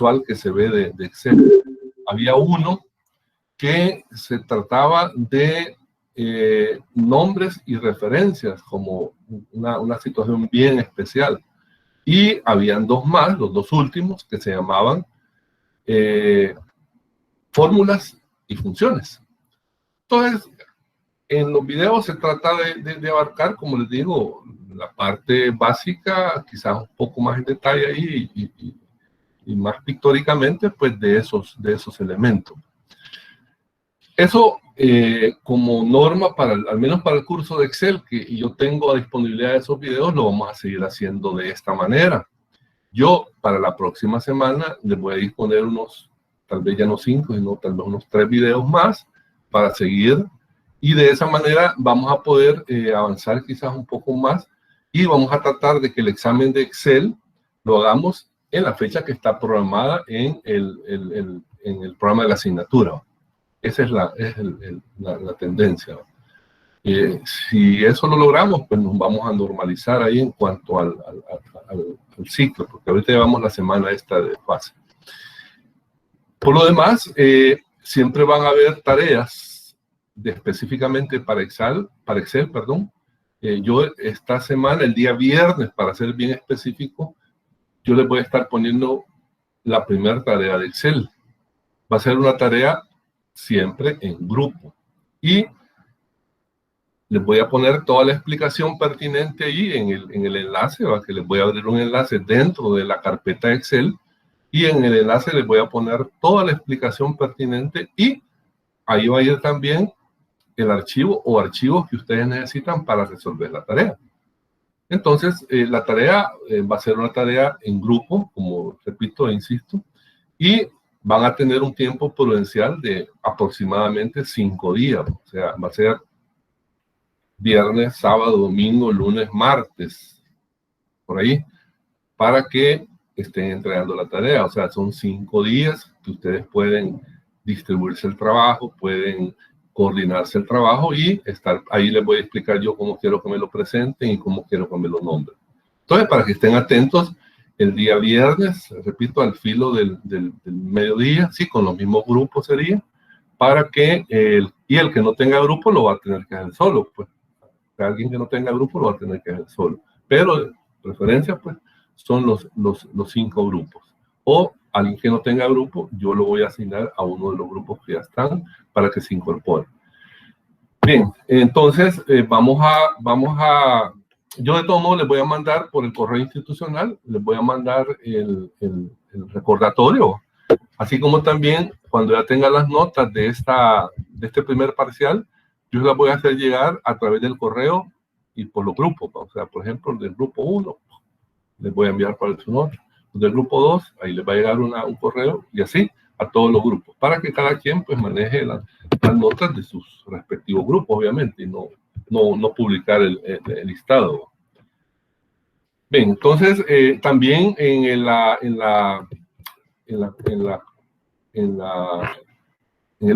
visual que se ve de Excel. Había uno que se trataba de nombres y referencias, como una situación bien especial. Y habían dos más, los dos últimos, que se llamaban fórmulas y funciones. Entonces, en los videos se trata de abarcar, como les digo, la parte básica, quizás un poco más en detalle ahí y más pictóricamente, pues de esos elementos. Eso como norma, al menos para el curso de Excel que yo tengo a disponibilidad de esos videos, lo vamos a seguir haciendo de esta manera. Yo para la próxima semana les voy a disponer tal vez ya no 5, sino tal vez unos 3 videos más para seguir. Y de esa manera vamos a poder avanzar quizás un poco más y vamos a tratar de que el examen de Excel lo hagamos en la fecha que está programada en el programa de la asignatura. Esa es la tendencia. Si eso lo logramos, pues nos vamos a normalizar ahí en cuanto al ciclo, porque ahorita llevamos la semana esta de fase. Por lo demás, siempre van a haber tareas específicamente para Excel, perdón. Yo esta semana, el día viernes, para ser bien específico, yo les voy a estar poniendo la primera tarea de Excel. Va a ser una tarea siempre en grupo. Y les voy a poner toda la explicación pertinente ahí en el enlace, ¿va? Que les voy a abrir un enlace dentro de la carpeta Excel y en el enlace les voy a poner toda la explicación pertinente y ahí va a ir también el archivo o archivos que ustedes necesitan para resolver la tarea. Entonces, la tarea va a ser una tarea en grupo, como repito e insisto, y van a tener un tiempo prudencial de aproximadamente 5 días. O sea, va a ser viernes, sábado, domingo, lunes, martes, por ahí, para que estén entregando la tarea. O sea, son 5 días que ustedes pueden distribuirse el trabajo, pueden coordinarse el trabajo y estar ahí. Les voy a explicar yo cómo quiero que me lo presenten y cómo quiero que me lo nombren. Entonces, para que estén atentos, el día viernes, repito, al filo del mediodía, sí, con los mismos grupos sería, para que el que no tenga grupo lo va a tener que hacer solo, pues. Alguien que no tenga grupo lo va a tener que hacer solo. Pero de preferencia, pues, son los 5 grupos. O alguien que no tenga grupo, yo lo voy a asignar a uno de los grupos que ya están para que se incorpore. Bien, entonces yo de todos modos les voy a mandar por el correo institucional, les voy a mandar el recordatorio, así como también cuando ya tenga las notas de este primer parcial, yo las voy a hacer llegar a través del correo y por los grupos. O sea, por ejemplo, del grupo 1, les voy a enviar para su nota. Del grupo 2, ahí les va a llegar un correo y así a todos los grupos, para que cada quien pues maneje las notas de sus respectivos grupos, obviamente, y no publicar el listado. Bien, entonces también en el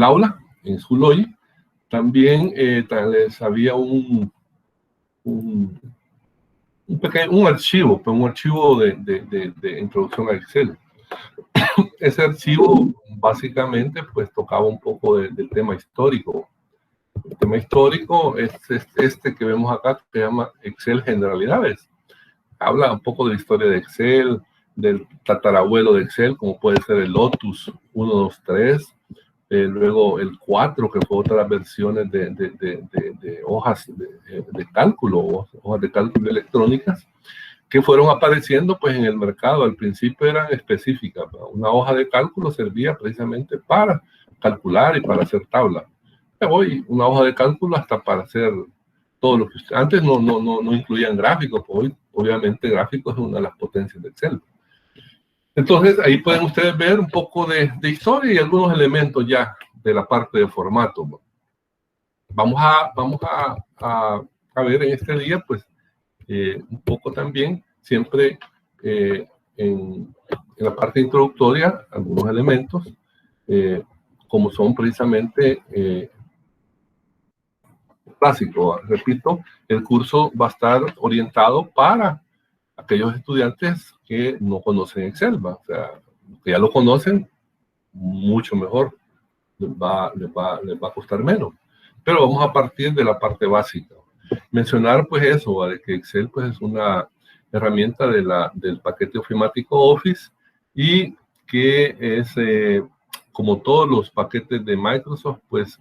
aula, en Schoology, también les había un archivo de introducción a Excel. Ese archivo básicamente pues tocaba un poco del tema histórico. El tema histórico es este que vemos acá, que se llama Excel Generalidades. Habla un poco de la historia de Excel, del tatarabuelo de Excel, como puede ser el Lotus 1, 2, 3, luego el 4, que fue otras versiones de hojas de cálculo, hojas de cálculo electrónicas, que fueron apareciendo pues en el mercado. Al principio eran específicas. Una hoja de cálculo servía precisamente para calcular y para hacer tabla. Hoy una hoja de cálculo hasta para hacer todo lo que usted... Antes no incluían gráficos, pues hoy obviamente gráficos es una de las potencias de Excel. Entonces ahí pueden ustedes ver un poco de historia y algunos elementos ya de la parte de formato. Vamos a ver en este día pues un poco también, siempre en la parte introductoria, algunos elementos, como son precisamente clásicos. Repito, el curso va a estar orientado para aquellos estudiantes que no conocen Excel, ¿va? O sea, Los que ya lo conocen, mucho mejor, les va a costar menos. Pero vamos a partir de la parte básica. Mencionar pues eso, de que Excel pues es una herramienta del paquete ofimático Office y que es, como todos los paquetes de Microsoft, pues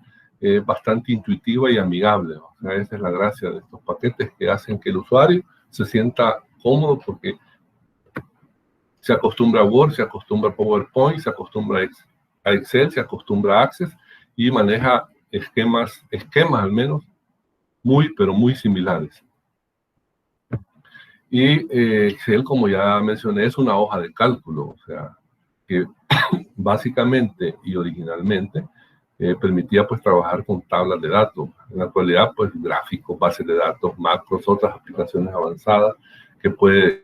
bastante intuitiva y amigable. O sea, esa es la gracia de estos paquetes, que hacen que el usuario se sienta cómodo porque se acostumbra a Word, se acostumbra a PowerPoint, se acostumbra a Excel, se acostumbra a Access y maneja esquemas al menos, pero muy similares. Y Excel, como ya mencioné, es una hoja de cálculo, o sea, que básicamente y originalmente permitía pues trabajar con tablas de datos. En la actualidad, pues gráficos, bases de datos, macros, otras aplicaciones avanzadas que puede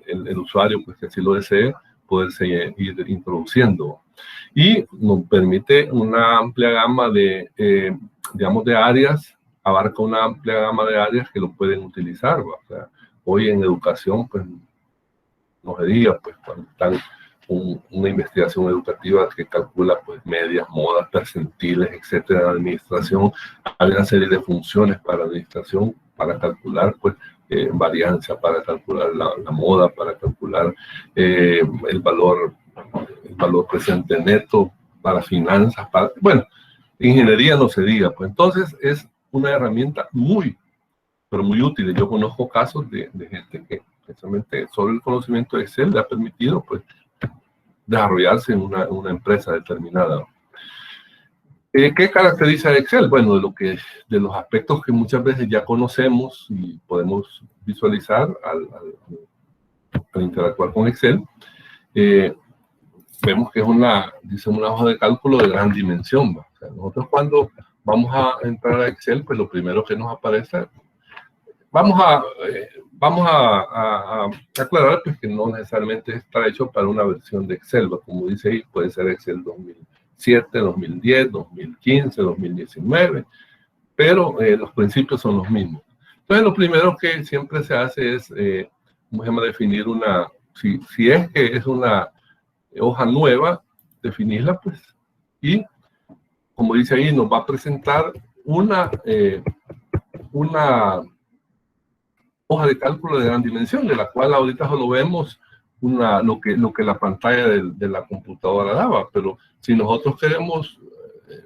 el usuario, pues que así lo desee, poderse ir introduciendo. Y nos permite una amplia gama digamos, de áreas, abarca una amplia gama de áreas que lo pueden utilizar. O sea, hoy en educación, pues, no se diga, pues, cuando están una investigación educativa que calcula, pues, medias, modas, percentiles, etcétera, de administración, hay una serie de funciones para administración, para calcular, pues, varianza, para calcular la moda, para calcular el valor presente neto, para finanzas, bueno, ingeniería no se diga. Pues entonces es una herramienta pero muy útil. Yo conozco casos de gente que precisamente solo el conocimiento de Excel le ha permitido pues desarrollarse en una empresa determinada. ¿Qué caracteriza Excel? Bueno, de los aspectos que muchas veces ya conocemos y podemos visualizar al interactuar con Excel. Vemos que es una hoja de cálculo de gran dimensión. O sea, nosotros cuando vamos a entrar a Excel, pues lo primero que nos aparece, vamos a aclarar pues, que no necesariamente está hecho para una versión de Excel, como dice ahí, puede ser Excel 2007, 2010, 2015, 2019, pero los principios son los mismos. Entonces, lo primero que siempre se hace es, vamos a definir si es que es una hoja nueva, definirla, pues, y como dice ahí, nos va a presentar una hoja de cálculo de gran dimensión, de la cual ahorita solo vemos lo que la pantalla de la computadora daba, pero si nosotros queremos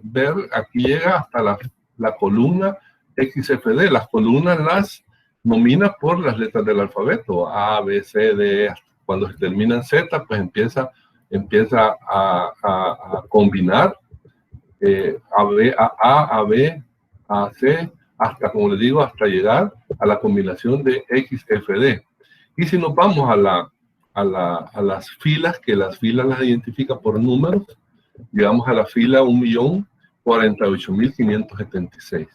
ver, aquí llega hasta la columna XFD. Las columnas las nomina por las letras del alfabeto, A, B, C, D. Cuando se termina en Z, pues empieza a combinar A, B, A, C, hasta, como les digo, hasta llegar a la combinación de XFD. Y si nos vamos a las filas, que las filas las identifica por números, llegamos a la fila 1.048.576. O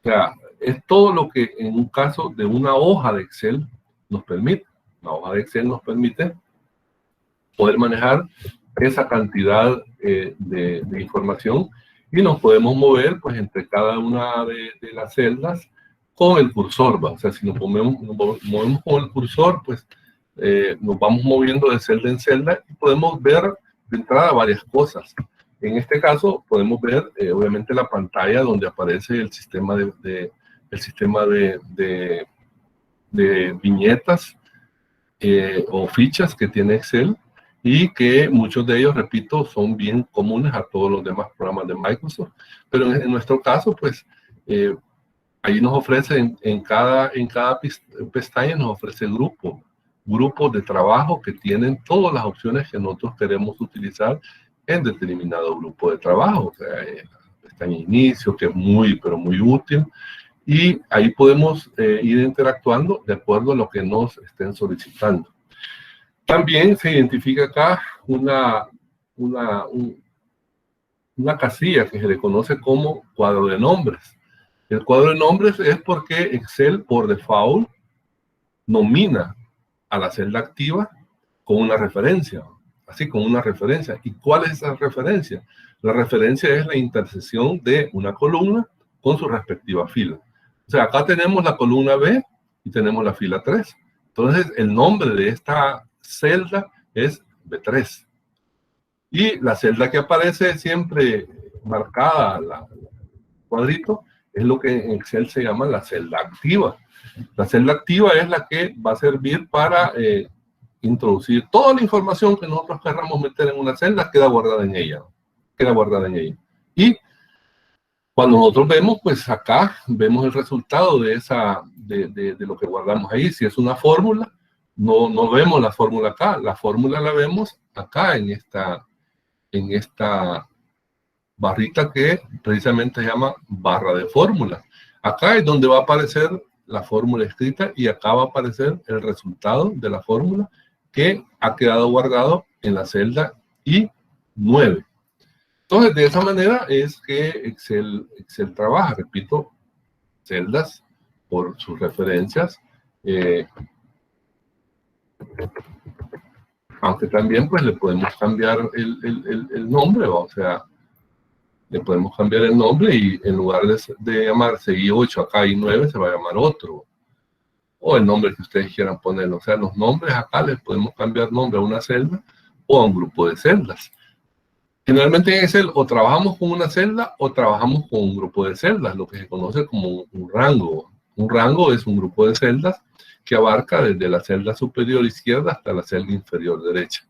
sea, es todo lo que en un caso de una hoja de Excel nos permite. Una hoja de Excel nos permite poder manejar esa cantidad de información y nos podemos mover pues entre cada una de las celdas con el cursor. O sea, si nos movemos con el cursor, pues nos vamos moviendo de celda en celda y podemos ver de entrada varias cosas. En este caso podemos ver obviamente la pantalla donde aparece el sistema de viñetas o fichas que tiene Excel, y que muchos de ellos, repito, son bien comunes a todos los demás programas de Microsoft. Pero en nuestro caso, pues, ahí nos ofrece, en cada pestaña nos ofrece grupos de trabajo que tienen todas las opciones que nosotros queremos utilizar en determinado grupo de trabajo. O sea, pestaña inicio, que es pero muy útil. Y ahí podemos ir interactuando de acuerdo a lo que nos estén solicitando. También se identifica acá una casilla que se le conoce como cuadro de nombres. El cuadro de nombres es porque Excel por default nomina a la celda activa con una referencia, así como una referencia. ¿Y cuál es esa referencia? La referencia es la intersección de una columna con su respectiva fila. O sea, acá tenemos la columna B y tenemos la fila 3. Entonces, el nombre de esta celda es B3. Y la celda que aparece siempre marcada, la cuadrito, es lo que en Excel se llama la celda activa. La celda activa es la que va a servir para introducir toda la información que nosotros queramos meter en una celda, queda guardada en ella. Queda guardada en ella. Y cuando nosotros vemos, pues acá vemos el resultado de lo que guardamos ahí. Si es una fórmula, no vemos la fórmula acá. La fórmula la vemos acá en esta barrita que precisamente se llama barra de fórmula. Acá es donde va a aparecer la fórmula escrita y acá va a aparecer el resultado de la fórmula que ha quedado guardado en la celda I9. Entonces, de esa manera es que Excel trabaja. Repito, celdas por sus referencias, aunque también pues le podemos cambiar el nombre, o sea, le podemos cambiar el nombre y en lugar de llamarse I8 acá I9 se va a llamar otro, o el nombre que ustedes quieran ponerlo. O sea, los nombres acá les podemos cambiar nombre a una celda o a un grupo de celdas. Generalmente en Excel o trabajamos con una celda o trabajamos con un grupo de celdas, lo que se conoce como un rango. Un rango es un grupo de celdas que abarca desde la celda superior izquierda hasta la celda inferior derecha.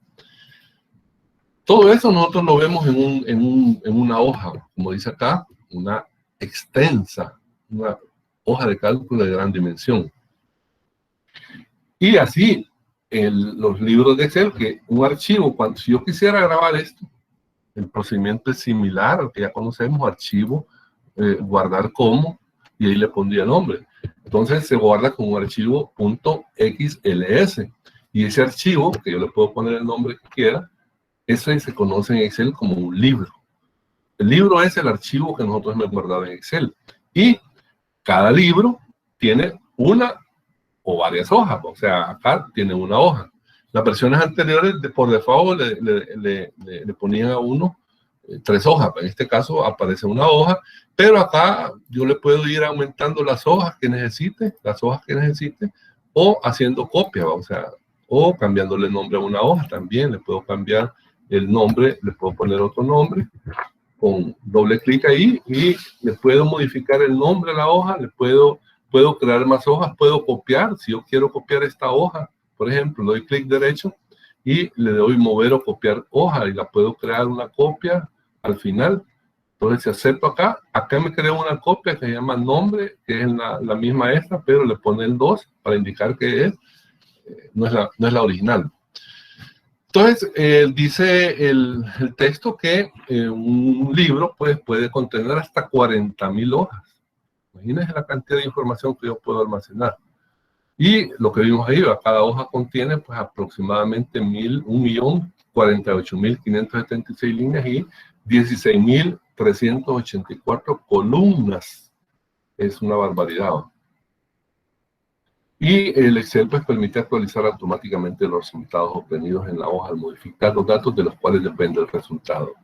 Todo eso nosotros lo vemos en una hoja, como dice acá, una extensa, una hoja de cálculo de gran dimensión. Y así, los libros de Excel, que un archivo, si yo quisiera grabar esto, el procedimiento es similar al que ya conocemos, archivo, guardar como, y ahí le pondría nombre. Entonces se guarda con un archivo .xls. Y ese archivo, que yo le puedo poner el nombre que quiera, ese se conoce en Excel como un libro. El libro es el archivo que nosotros hemos guardado en Excel. Y cada libro tiene una o varias hojas. O sea, acá tiene una hoja. Las versiones anteriores, por default, le ponían a uno 3 hojas. En este caso aparece una hoja, pero acá yo le puedo ir aumentando las hojas que necesite, o haciendo copia, o sea, o cambiándole el nombre a una hoja también. Le puedo cambiar el nombre, le puedo poner otro nombre, con doble clic ahí, y le puedo modificar el nombre a la hoja, puedo crear más hojas, puedo copiar. Si yo quiero copiar esta hoja, por ejemplo, le doy clic derecho y le doy mover o copiar hoja y la puedo crear una copia al final. Entonces, si acepto acá me creo una copia que se llama nombre, que es la misma esta, pero le pone el 2 para indicar que no es la original. Entonces, dice el texto que un libro pues, puede contener hasta 40,000 hojas. Imagínense la cantidad de información que yo puedo almacenar. Y lo que vimos ahí, cada hoja contiene pues aproximadamente 1.048.576 líneas y 16.384 columnas. Es una barbaridad. Y el Excel pues permite actualizar automáticamente los resultados obtenidos en la hoja al modificar los datos de los cuales depende el resultado.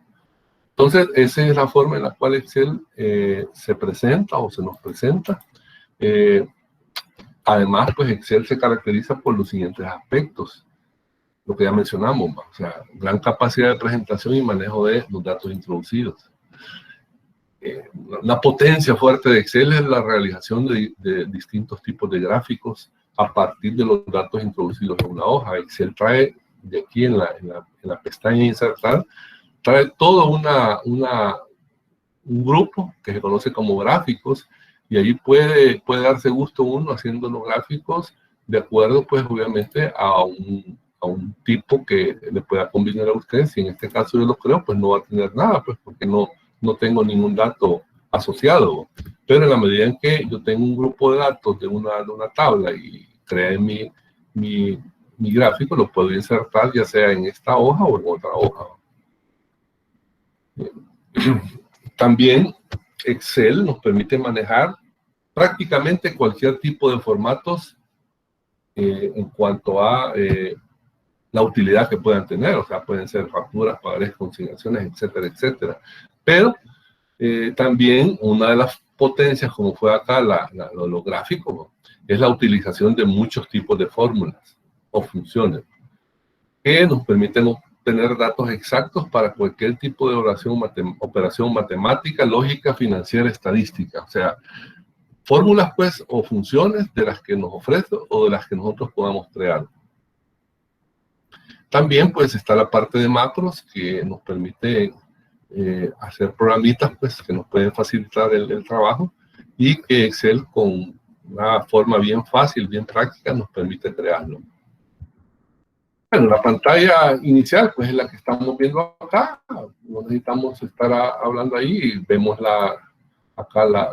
Entonces, esa es la forma en la cual Excel se presenta o se nos presenta. Además, pues Excel se caracteriza por los siguientes aspectos, lo que ya mencionamos, o sea, gran capacidad de presentación y manejo de los datos introducidos. La potencia fuerte de Excel es la realización de distintos tipos de gráficos a partir de los datos introducidos en una hoja. Excel trae de aquí en la pestaña insertar, trae todo un grupo que se conoce como gráficos, y ahí puede darse gusto uno haciendo los gráficos de acuerdo, pues, obviamente, a un tipo que le pueda combinar a usted. Si en este caso yo lo creo, pues no va a tener nada, pues, porque no tengo ningún dato asociado. Pero en la medida en que yo tengo un grupo de datos de una tabla y cree mi gráfico, lo puedo insertar ya sea en esta hoja o en otra hoja. También Excel nos permite manejar prácticamente cualquier tipo de formatos en cuanto a la utilidad que puedan tener. O sea, pueden ser facturas, pagarés, consignaciones, etcétera, etcétera. Pero también una de las potencias, como fue acá lo gráfico, es la utilización de muchos tipos de fórmulas o funciones que nos permiten tener datos exactos para cualquier tipo de operación matemática, lógica, financiera, estadística. O sea, fórmulas pues o funciones de las que nos ofrece o de las que nosotros podamos crear. También pues está la parte de macros que nos permite hacer programitas pues que nos pueden facilitar el trabajo, y que Excel con una forma bien fácil, bien práctica, nos permite crearlo. Bueno, la pantalla inicial pues es la que estamos viendo acá. No necesitamos estar hablando ahí. Vemos acá la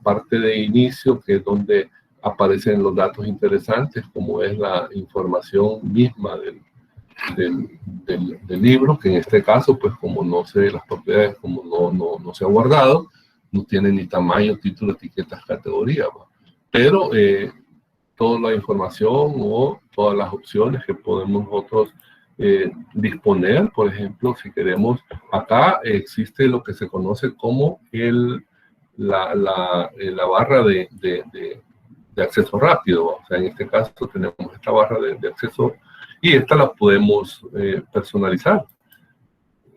parte de inicio, que es donde aparecen los datos interesantes, como es la información misma del libro, que en este caso, pues como no sé las propiedades, como no se ha guardado, no tiene ni tamaño, título, etiquetas, categoría, ¿va? Pero toda la información o todas las opciones que podemos nosotros disponer. Por ejemplo, si queremos, acá existe lo que se conoce como la barra de acceso rápido. O sea, en este caso tenemos esta barra de acceso, y esta la podemos personalizar.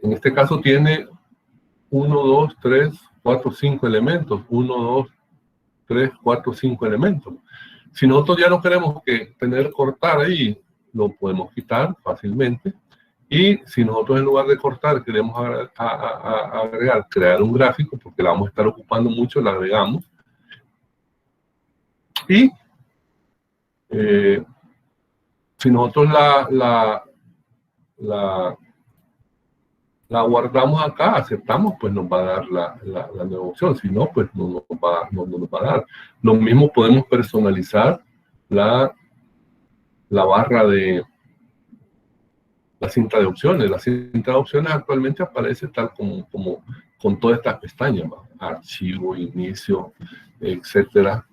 En este caso tiene 1, 2, 3, 4, 5 elementos. 1, 2, 3, 4, 5 elementos. Si nosotros ya no queremos cortar ahí, lo podemos quitar fácilmente. Y si nosotros en lugar de cortar queremos crear un gráfico, porque la vamos a estar ocupando mucho, la agregamos. Y si nosotros la guardamos acá, aceptamos, pues nos va a dar la nueva opción. Si no, pues no nos va a dar. Lo mismo podemos personalizar la barra de la cinta de opciones. La cinta de opciones actualmente aparece tal como con todas estas pestañas, ¿va? Archivo, inicio, etcétera.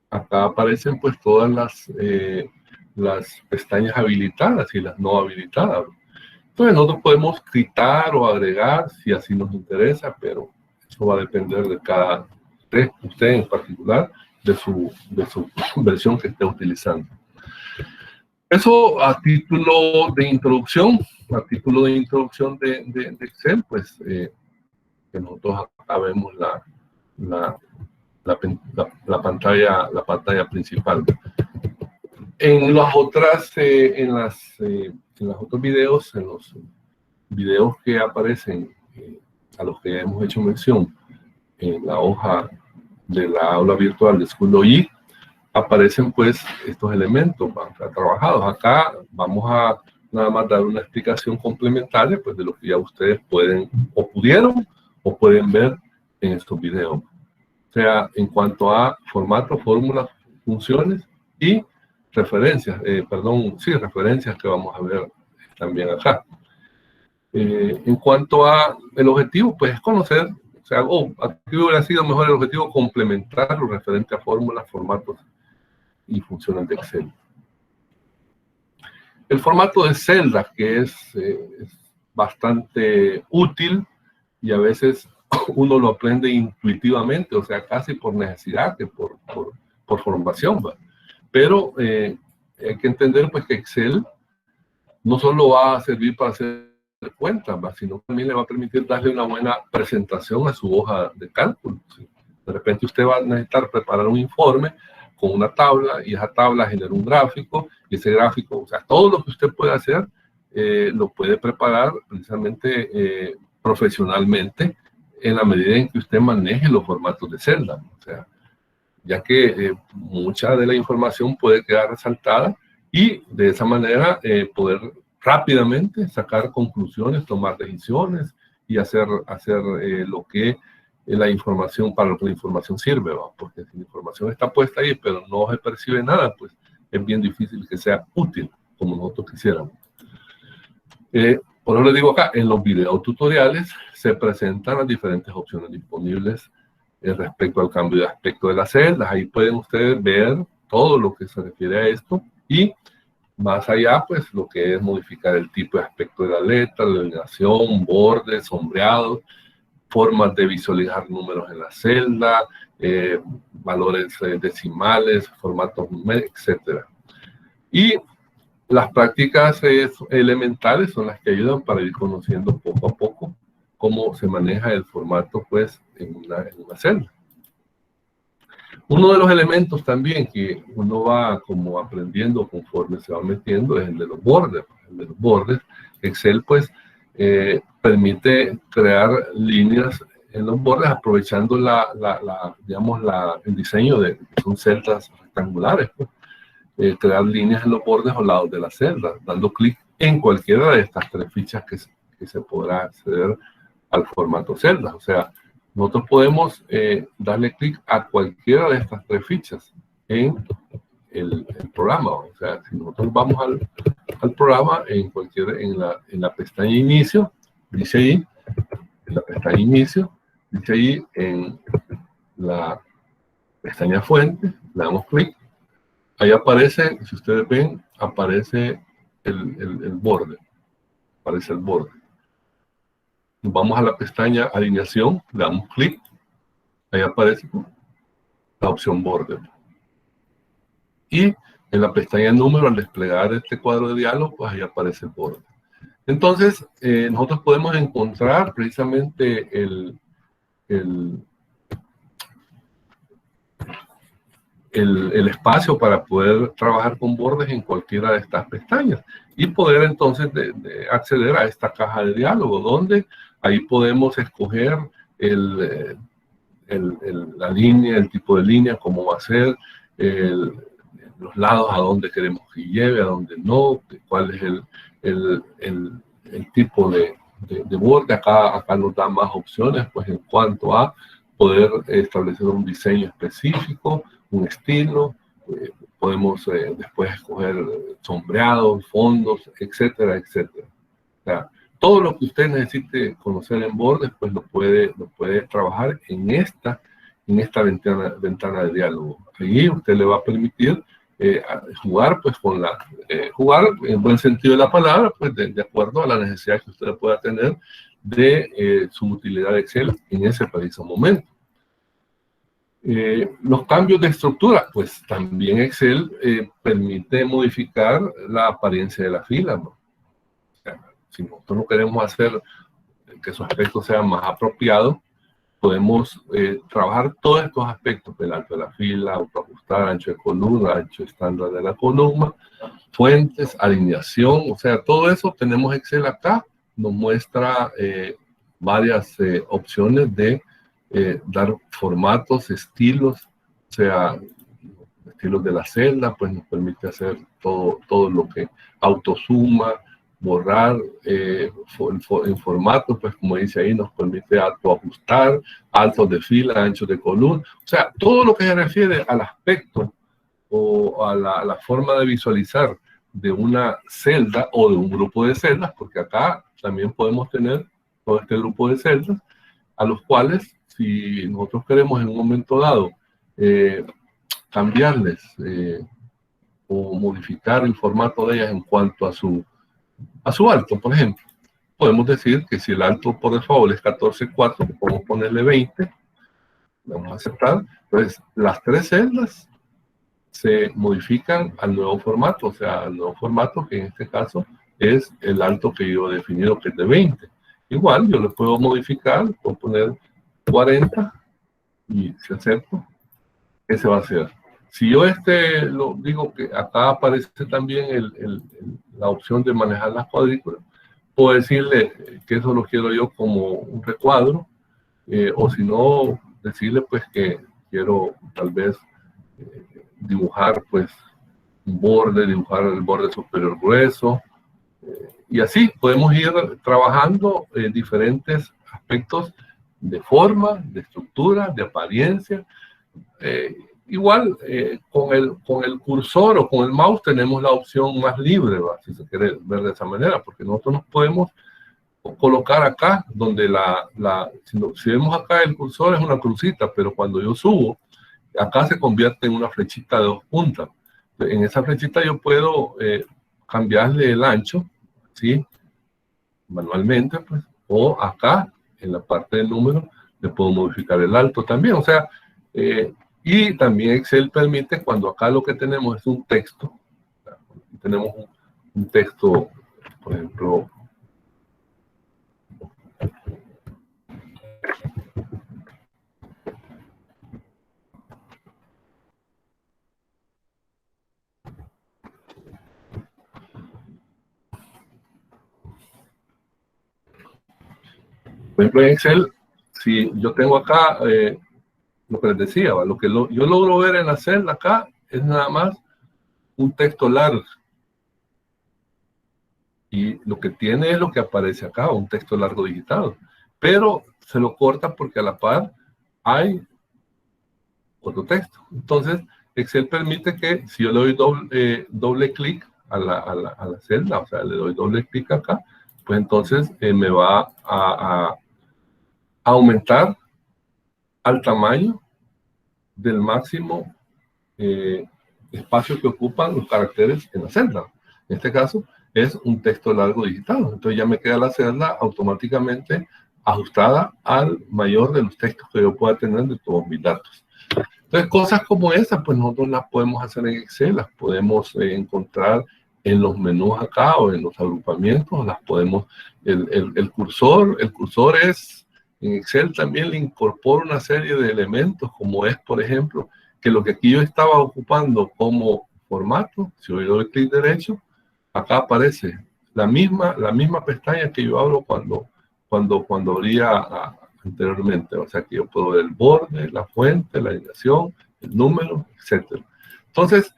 Acá aparecen pues todas las pestañas habilitadas y las no habilitadas. Entonces nosotros podemos quitar o agregar si así nos interesa, pero eso va a depender de cada usted en particular, de su versión que esté utilizando. Eso a título de introducción, de Excel, pues que nosotros acá vemos la pantalla principal. En los otros videos, en los videos que aparecen, a los que hemos hecho mención en la hoja de la aula virtual de Schoology, aparecen pues estos elementos trabajados. Acá vamos a nada más dar una explicación complementaria pues de lo que ya ustedes pueden o pudieron o pueden ver en estos videos. O sea, en cuanto a formato, fórmulas, funciones y referencias, referencias que vamos a ver también acá. En cuanto a el objetivo, pues es conocer, o sea, aquí hubiera sido mejor el objetivo complementar lo referente a fórmulas, formatos y funciones de Excel. El formato de celda, que es bastante útil y a veces uno lo aprende intuitivamente, o sea, casi por necesidad que por formación, ¿va? Pero hay que entender pues que Excel no solo va a servir para hacer cuentas, ¿va? Sino también le va a permitir darle una buena presentación a su hoja de cálculo, ¿sí? De repente usted va a necesitar preparar un informe con una tabla, y esa tabla genera un gráfico, y ese gráfico, o sea, todo lo que usted puede hacer, lo puede preparar precisamente profesionalmente, en la medida en que usted maneje los formatos de celda. O sea, ya que mucha de la información puede quedar resaltada, y de esa manera poder rápidamente sacar conclusiones, tomar decisiones y hacer lo que la información, para lo que la información sirve, ¿va? Porque si la información está puesta ahí pero no se percibe nada, pues es bien difícil que sea útil como nosotros quisiéramos. Por eso les digo acá, en los videos tutoriales se presentan las diferentes opciones disponibles respecto al cambio de aspecto de las celdas. Ahí pueden ustedes ver todo lo que se refiere a esto, y más allá, pues lo que es modificar el tipo de aspecto de la letra, la alineación, bordes, sombreados, formas de visualizar números en la celda, valores decimales, formatos numéricos, etc. Y Las prácticas elementales son las que ayudan para ir conociendo poco a poco cómo se maneja el formato, pues, en una celda. Uno de los elementos también que uno va como aprendiendo conforme se va metiendo es el de los bordes. El de los bordes, Excel, pues, permite crear líneas en los bordes aprovechando digamos, el diseño de, que son celdas rectangulares, pues. Crear líneas en los bordes o lados de la celda, dando clic en cualquiera de estas tres fichas que se podrá acceder al formato celda. O sea, nosotros podemos darle clic a cualquiera de estas tres fichas en el programa. O sea, si nosotros vamos al programa en la pestaña inicio, dice ahí, en la pestaña inicio, dice ahí en la pestaña fuente, le damos clic. Ahí aparece, si ustedes ven, aparece el borde. Aparece el borde. Vamos a la pestaña alineación, le damos clic. Ahí aparece la opción borde. Y en la pestaña número, al desplegar este cuadro de diálogo, pues ahí aparece el borde. Entonces, nosotros podemos encontrar precisamente el espacio para poder trabajar con bordes en cualquiera de estas pestañas y poder entonces acceder a esta caja de diálogo, donde ahí podemos escoger la línea, el tipo de línea, cómo va a ser, los lados, a dónde queremos que lleve, a dónde no, cuál es el tipo de borde. Acá nos da más opciones, pues, en cuanto a poder establecer un diseño específico, un estilo. Podemos después escoger sombreados, fondos, etcétera, etcétera. O sea, todo lo que usted necesite conocer en bordes, pues lo puede trabajar en esta ventana de diálogo. Ahí usted le va a permitir jugar, pues, jugar en buen sentido de la palabra, pues, de acuerdo a la necesidad que usted pueda tener de su utilidad de Excel en ese preciso momento. Los cambios de estructura, pues también Excel permite modificar la apariencia de la fila, ¿no? O sea, si nosotros no queremos hacer que su aspecto sea más apropiado, podemos trabajar todos estos aspectos: el alto de la fila, autoajustar, ancho de columna, ancho estándar de la columna, fuentes, alineación. O sea, todo eso tenemos Excel acá. Nos muestra varias opciones de dar formatos, estilos, o sea, estilos de la celda, pues nos permite hacer todo lo que autosuma, borrar en formato, pues como dice ahí, nos permite autoajustar, altos de fila, anchos de columna. O sea, todo lo que se refiere al aspecto o a la forma de visualizar de una celda o de un grupo de celdas, porque acá también podemos tener todo este grupo de celdas, a los cuales, si nosotros queremos en un momento dado cambiarles o modificar el formato de ellas en cuanto a su alto, por ejemplo, podemos decir que si el alto por default es 14.4, podemos ponerle 20, vamos a aceptar. Entonces, las tres celdas se modifican al nuevo formato, o sea, al nuevo formato, que en este caso es el alto que yo he definido, que es de 20. Igual, yo le puedo modificar, puedo poner 40, y si acepto, ese va a ser. Si yo lo digo que acá aparece también la opción de manejar las cuadrículas, puedo decirle que eso lo quiero yo como un recuadro, o si no, decirle pues que quiero tal vez dibujar pues un borde, dibujar el borde superior grueso, y así podemos ir trabajando diferentes aspectos de forma, de estructura, de apariencia. Igual con el cursor o con el mouse tenemos la opción más libre, ¿va? Si se quiere ver de esa manera, porque nosotros nos podemos colocar acá donde si vemos acá el cursor es una crucita, pero cuando yo subo, acá se convierte en una flechita de 2 puntas. En esa flechita yo puedo cambiarle el ancho, ¿sí? Manualmente, pues, o acá en la parte del número le puedo modificar el alto también. O sea, y también Excel permite, cuando acá lo que tenemos es un texto, tenemos un texto, por ejemplo, en Excel, si yo tengo acá lo que les decía, ¿va? Lo que yo logro ver en la celda acá es nada más un texto largo. Y lo que tiene es lo que aparece acá, un texto largo digitado. Pero se lo corta porque a la par hay otro texto. Entonces, Excel permite que si yo le doy doble clic a la celda, o sea, le doy doble clic acá, pues entonces me va a aumentar al tamaño del máximo espacio que ocupan los caracteres en la celda. En este caso, es un texto largo digitado. Entonces ya me queda la celda automáticamente ajustada al mayor de los textos que yo pueda tener de todos mis datos. Entonces, cosas como esas, pues nosotros las podemos hacer en Excel, las podemos encontrar en los menús acá o en los agrupamientos, las podemos, el cursor es, en Excel también le incorpora una serie de elementos, como es, por ejemplo, que lo que aquí yo estaba ocupando como formato, si yo le doy clic derecho, acá aparece la misma pestaña que yo abro cuando abría anteriormente. O sea, que yo puedo ver el borde, la fuente, la alineación, el número, etc. Entonces,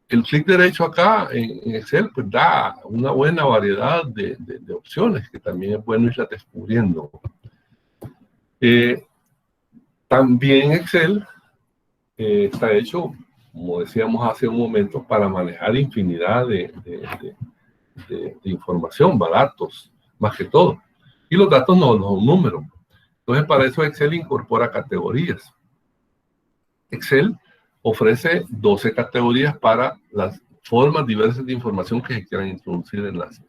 el clic derecho acá en Excel pues da una buena variedad de opciones que también es bueno irla descubriendo. También Excel está hecho, como decíamos hace un momento, para manejar infinidad de información, datos, más que todo. Y los datos no son números. Entonces, para eso Excel incorpora categorías. Excel ofrece 12 categorías para las formas diversas de información que se quieran introducir en las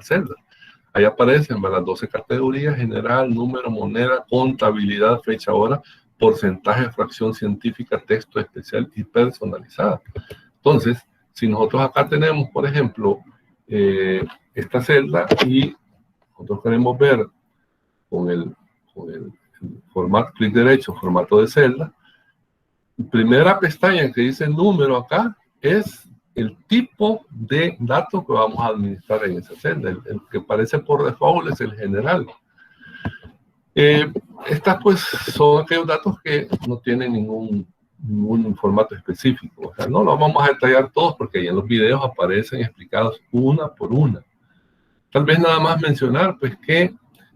celdas. Ahí aparecen las 12 categorías: general, número, moneda, contabilidad, fecha, hora, porcentaje, fracción científica, texto especial y personalizada. Entonces, si nosotros acá tenemos, por ejemplo, esta celda y nosotros queremos ver con el formato, clic derecho, formato de celda, la primera pestaña que dice número acá es el tipo de datos que vamos a administrar en esa celda. El que aparece por default es el general. Estas pues son aquellos datos que no tienen ningún formato específico. O sea, no los vamos a detallar todos porque ahí en los videos aparecen explicados una por una. Tal vez nada más mencionar pues que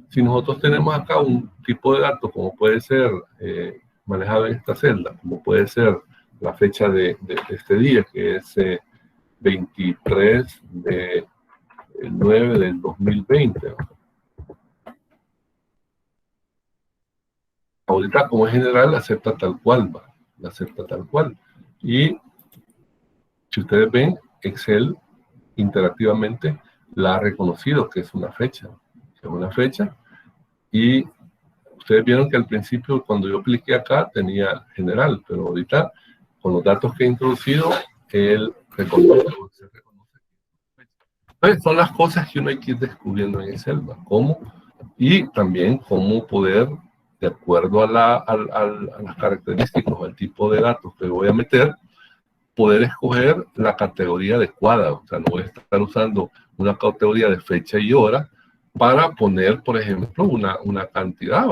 si nosotros tenemos acá un tipo de datos como puede ser manejado en esta celda, como puede ser la fecha de este día, que es 23 de 9 del 2020. Ahorita, como es general, la acepta tal cual, la acepta tal cual. Y si ustedes ven, Excel interactivamente la ha reconocido que es una fecha. Es una fecha. Y ustedes vieron que al principio, cuando yo cliqué acá, tenía general, pero ahorita, con los datos que he introducido, él reconoce. Entonces, son las cosas que uno hay que ir descubriendo en Excel, ¿cómo? Y también cómo poder, de acuerdo a las características o al tipo de datos que voy a meter, poder escoger la categoría adecuada. O sea, no voy a estar usando una categoría de fecha y hora para poner, por ejemplo, una cantidad,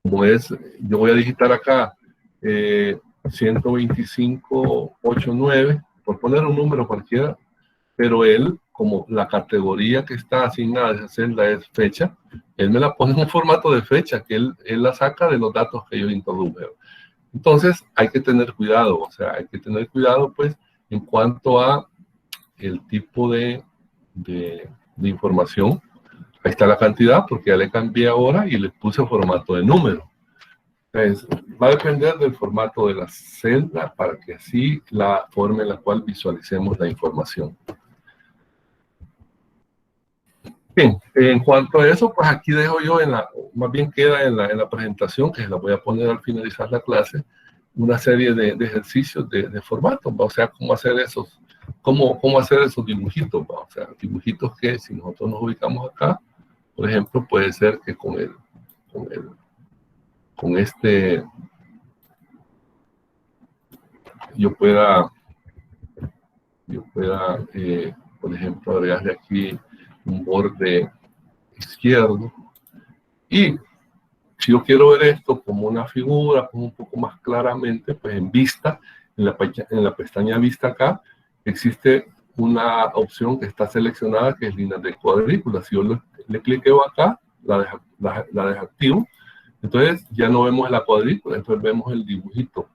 como es, yo voy a digitar acá 125.89, por poner un número cualquiera, pero él, como la categoría que está asignada a esa celda es fecha, él me la pone en un formato de fecha, que él la saca de los datos que yo introduje. Entonces, hay que tener cuidado, o sea, hay que tener cuidado, pues, en cuanto a el tipo de información. Ahí está la cantidad, porque ya le cambié ahora y le puse formato de número. Entonces, va a depender del formato de la celda para que así la forma en la cual visualicemos la información. Bien, en cuanto a eso, pues aquí dejo yo, más bien queda en la presentación, que la voy a poner al finalizar la clase, una serie de ejercicios de formato, o sea, cómo hacer esos cómo hacer esos dibujitos, ¿va? O sea, dibujitos que si nosotros nos ubicamos acá, por ejemplo, puede ser que con este, yo pueda por ejemplo, agregarle aquí un borde izquierdo. Y si yo quiero ver esto como una figura, pues un poco más claramente, pues en vista, en la pestaña vista acá, existe una opción que está seleccionada que es líneas de cuadrícula. Si yo le cliqueo acá, la desactivo, entonces ya no vemos la cuadrícula, entonces vemos el dibujito.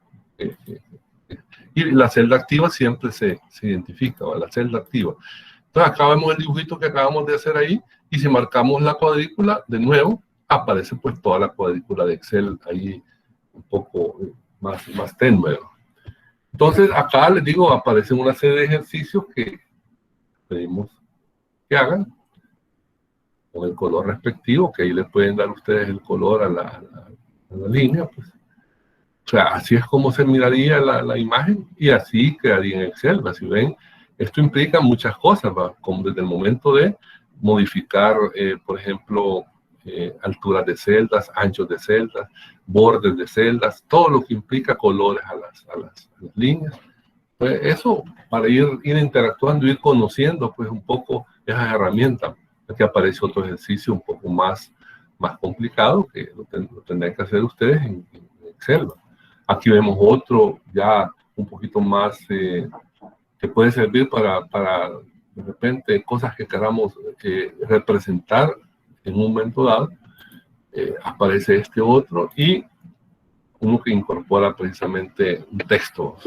Y la celda activa siempre se identifica, ¿va? La celda activa. Entonces acá vemos el dibujito que acabamos de hacer ahí, y si marcamos la cuadrícula de nuevo, aparece pues toda la cuadrícula de Excel ahí un poco más tenue. Entonces acá les digo, aparecen una serie de ejercicios que pedimos que hagan con el color respectivo, que ahí le pueden dar ustedes el color a la línea, pues. O sea, así es como se miraría la imagen y así quedaría en Excel. Si ven, esto implica muchas cosas, ¿va? Como desde el momento de modificar, por ejemplo, alturas de celdas, anchos de celdas, bordes de celdas, todo lo que implica colores a las líneas. Pues eso, para ir interactuando, ir conociendo pues un poco esas herramientas. Aquí aparece otro ejercicio un poco más complicado que lo tendrán que hacer ustedes en Excel, ¿va? Aquí vemos otro ya un poquito más que puede servir para de repente cosas que queramos representar en un momento dado. Aparece este otro y uno que incorpora precisamente un texto,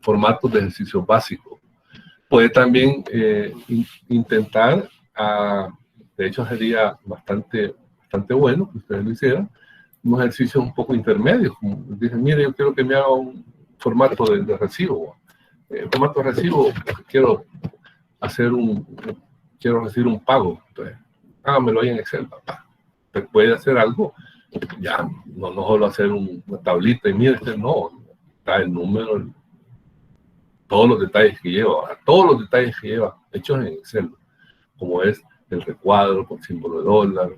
formatos de ejercicio básico. Puede también intentar, de hecho sería bastante bueno que ustedes lo hicieran, unos ejercicios un poco intermedios, como dicen, mire, yo quiero que me haga un formato de recibo. Formato de recibo, quiero recibir un pago. Entonces, hágamelo ahí en Excel, papá. Usted puede hacer algo, ya, no solo hacer una tablita y mire, no, está el número, todos los detalles que lleva, hechos en Excel, como es el recuadro con símbolo de dólar,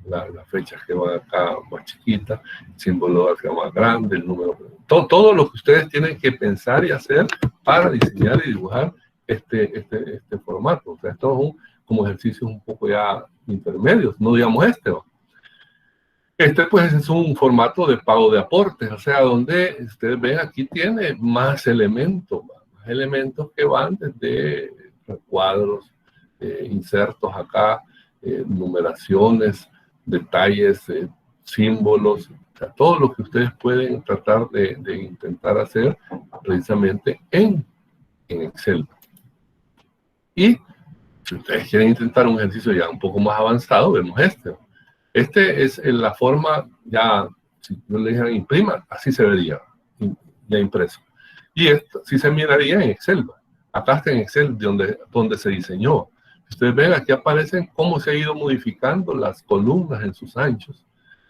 las fechas que van acá más chiquitas, el símbolo de dólar que va más grande, el número, todo lo que ustedes tienen que pensar y hacer para diseñar y dibujar este formato. O sea, estos son como ejercicios un poco ya intermedios, no digamos este, ¿no? Este pues es un formato de pago de aportes, o sea, donde ustedes ven aquí tiene más elementos que van desde recuadros, insertos acá, numeraciones, detalles, símbolos, o sea, todo lo que ustedes pueden tratar de intentar hacer precisamente en Excel. Y si ustedes quieren intentar un ejercicio ya un poco más avanzado, vemos este. Este es en la forma ya, si yo le dijera imprima, así se vería, ya impreso. Y esto sí se miraría en Excel. Acá está en Excel donde se diseñó. Ustedes ven, aquí aparecen cómo se ha ido modificando las columnas en sus anchos,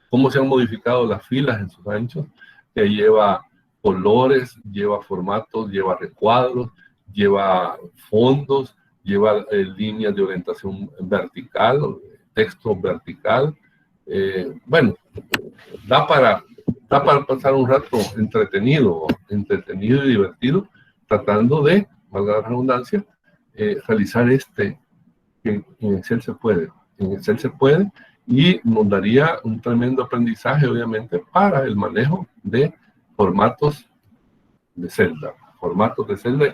cómo se han modificado las filas en sus anchos, que lleva colores, lleva formatos, lleva recuadros, lleva fondos, lleva líneas de orientación vertical, texto vertical. Bueno, da para pasar un rato entretenido y divertido, tratando de, valga la redundancia, realizar que en Excel se puede. En Excel se puede y nos daría un tremendo aprendizaje, obviamente, para el manejo de formatos de celda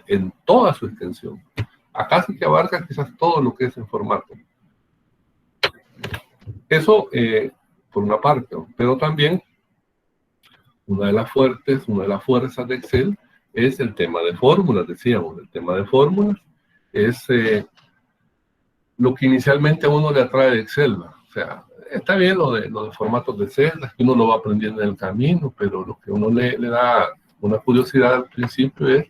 en toda su extensión. Acá sí que abarca quizás todo lo que es el formato. Eso por una parte, pero también una de las fuerzas de Excel es el tema de fórmulas, decíamos. El tema de fórmulas es lo que inicialmente a uno le atrae de Excel. O sea, está bien lo de formatos de celdas, que uno lo va aprendiendo en el camino, pero lo que uno le da una curiosidad al principio es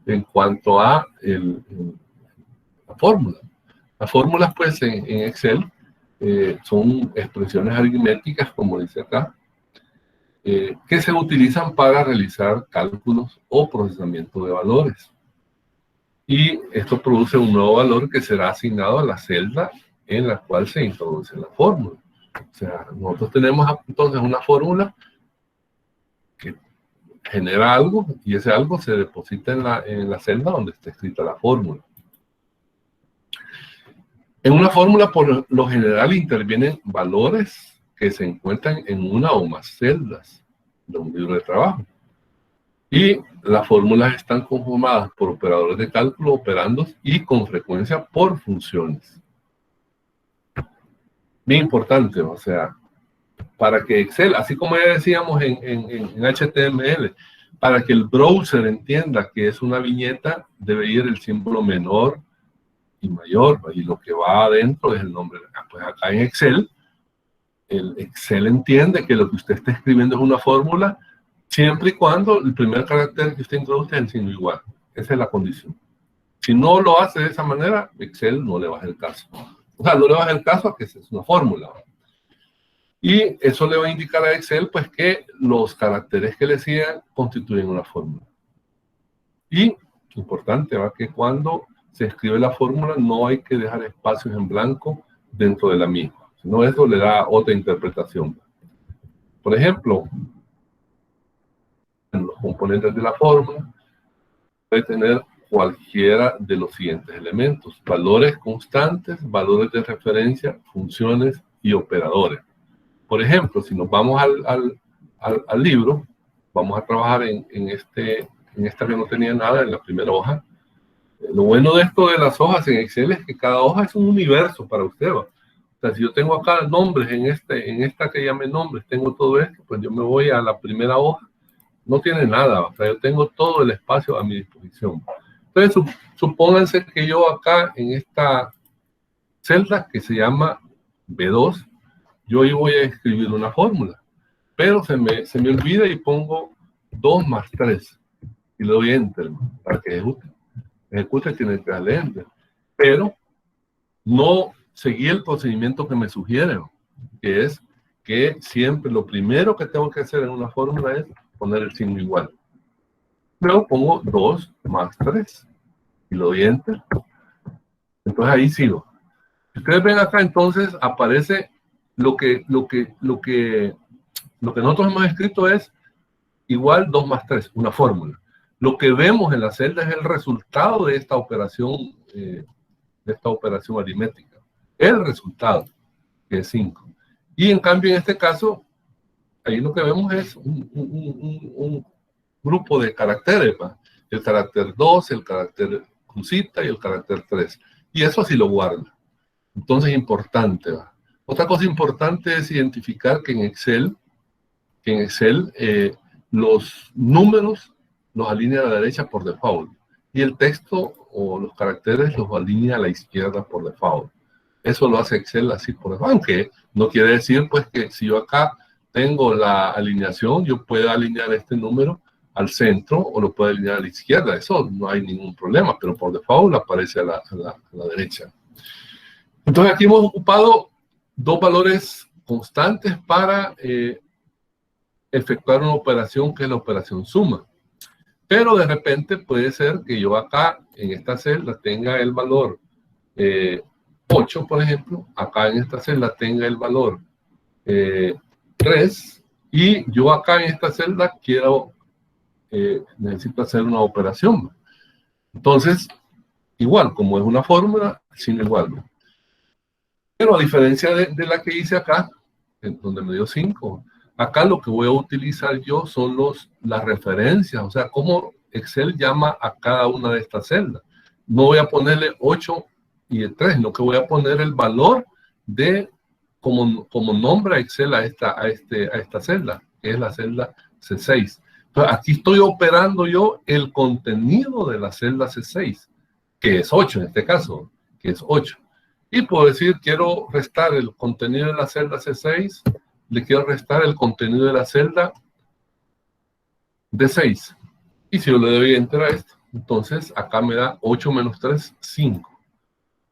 en cuanto a la fórmula. Las fórmulas, pues, en Excel son expresiones aritméticas, como dice acá, que se utilizan para realizar cálculos o procesamiento de valores. y esto produce un nuevo valor que será asignado a la celda en la cual se introduce la fórmula. O sea, nosotros tenemos entonces una fórmula que genera algo y ese algo se deposita en la celda donde está escrita la fórmula. En una fórmula, por lo general, intervienen valores que se encuentran en una o más celdas de un libro de trabajo. Y las fórmulas están conformadas por operadores de cálculo, operandos y con frecuencia por funciones. Bien importante, o sea, para que Excel, así como ya decíamos en HTML, para que el browser entienda que es una viñeta, debe ir el símbolo menor y mayor, y lo que va adentro es el nombre. Pues acá en Excel, el Excel entiende que lo que usted está escribiendo es una fórmula, siempre y cuando el primer carácter que usted introduce es el signo igual. Esa es la condición. Si no lo hace de esa manera, Excel no le va a hacer caso. O sea, no le va a hacer caso a que es una fórmula. Y eso le va a indicar a Excel, pues, que los caracteres que le sigan constituyen una fórmula. Y, importante, ¿va? Que cuando se escribe la fórmula no hay que dejar espacios en blanco dentro de la misma. Si no, eso le da otra interpretación. Por ejemplo, en los componentes de la fórmula puede tener cualquiera de los siguientes elementos: valores constantes, valores de referencia, funciones y operadores. Por ejemplo, si nos vamos al libro, vamos a trabajar en esta que no tenía nada, en la primera hoja. Lo bueno de esto de las hojas en Excel es que cada hoja es un universo para usted, ¿va? O sea, si yo tengo acá nombres en esta que llame nombres, tengo todo esto, pues yo me voy a la primera hoja, no tiene nada, o sea, yo tengo todo el espacio a mi disposición. Entonces, supónganse que yo acá en esta celda que se llama B2, yo ahí voy a escribir una fórmula, pero se me olvida y pongo 2 más 3 y le doy Enter para que ejecute. Ejecute, tiene que darle Enter, pero no seguí el procedimiento que me sugieren, que es que siempre lo primero que tengo que hacer en una fórmula es poner el signo igual. Luego pongo 2 más 3 y le doy Enter. Entonces ahí sigo. Si ustedes ven acá, entonces aparece lo que nosotros hemos escrito es igual 2 más 3, una fórmula. Lo que vemos en la celda es el resultado de esta operación aritmética. El resultado, que es 5. Y en cambio, en este caso, ahí lo que vemos es un grupo de caracteres, ¿va? El carácter 2, el carácter crucita y el carácter 3. Y eso sí lo guarda. Entonces, importante, ¿va? Otra cosa importante es identificar que en Excel, los números los alinea a la derecha por default. Y el texto o los caracteres los alinea a la izquierda por default. Eso lo hace Excel así por default. Aunque no quiere decir, pues, que si yo acá tengo la alineación, yo pueda alinear este número al centro o lo puedo alinear a la izquierda. Eso no hay ningún problema, pero por default aparece a la derecha. Entonces aquí hemos ocupado 2 valores constantes para efectuar una operación que es la operación suma. Pero de repente puede ser que yo acá en esta celda tenga el valor 8, por ejemplo. Acá en esta celda tenga el valor 3. Y yo acá en esta celda necesito hacer una operación. Entonces, igual, como es una fórmula, sin igual. Pero a diferencia de la que hice acá, en donde me dio 5, acá lo que voy a utilizar yo son las referencias, o sea, cómo Excel llama a cada una de estas celdas. No voy a ponerle 8 y el 3, sino que voy a poner el valor como nombra Excel a esta celda, que es la celda C6. Entonces, aquí estoy operando yo el contenido de la celda C6, que es 8 en este caso, que es 8. Y puedo decir, quiero restar el contenido de la celda C6, le quiero restar el contenido de la celda D6. Y si yo le doy Enter a esto, entonces acá me da 8 menos 3, 5.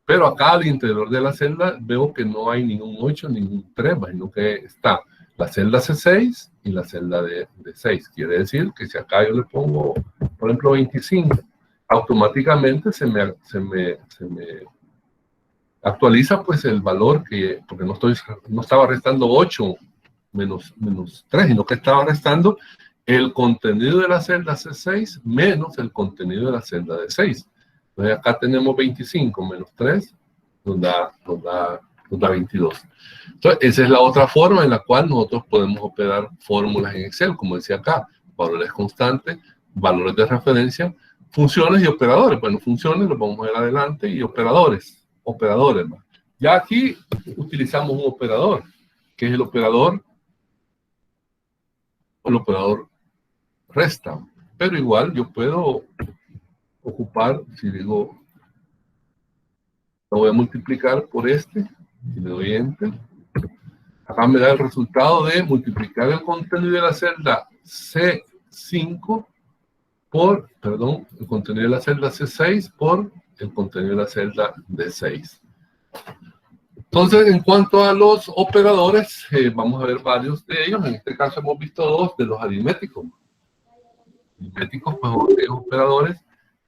Pero acá al interior de la celda veo que no hay ningún 8, ningún 3, sino que está la celda C6 y la celda D6. Quiere decir que si acá yo le pongo, por ejemplo, 25, automáticamente se me actualiza pues el valor que, porque no estaba restando 8 menos 3, sino que estaba restando el contenido de la celda C6 menos el contenido de la celda D6. Entonces acá tenemos 25 menos 3, nos da 22. Entonces esa es la otra forma en la cual nosotros podemos operar fórmulas en Excel, como decía acá, valores constantes, valores de referencia, funciones y operadores. Bueno, funciones los vamos a ver adelante y operadores. Ya aquí utilizamos un operador, que es el operador resta. Pero igual yo puedo ocupar, si digo, lo voy a multiplicar por este, y le doy Enter. Acá me da el resultado de multiplicar el contenido de la celda C5 por, perdón, el contenido de la celda C6 por el contenido de la celda D6. Entonces, en cuanto a los operadores, vamos a ver varios de ellos. En este caso hemos visto dos de los aritméticos. Aritméticos, pues, operadores.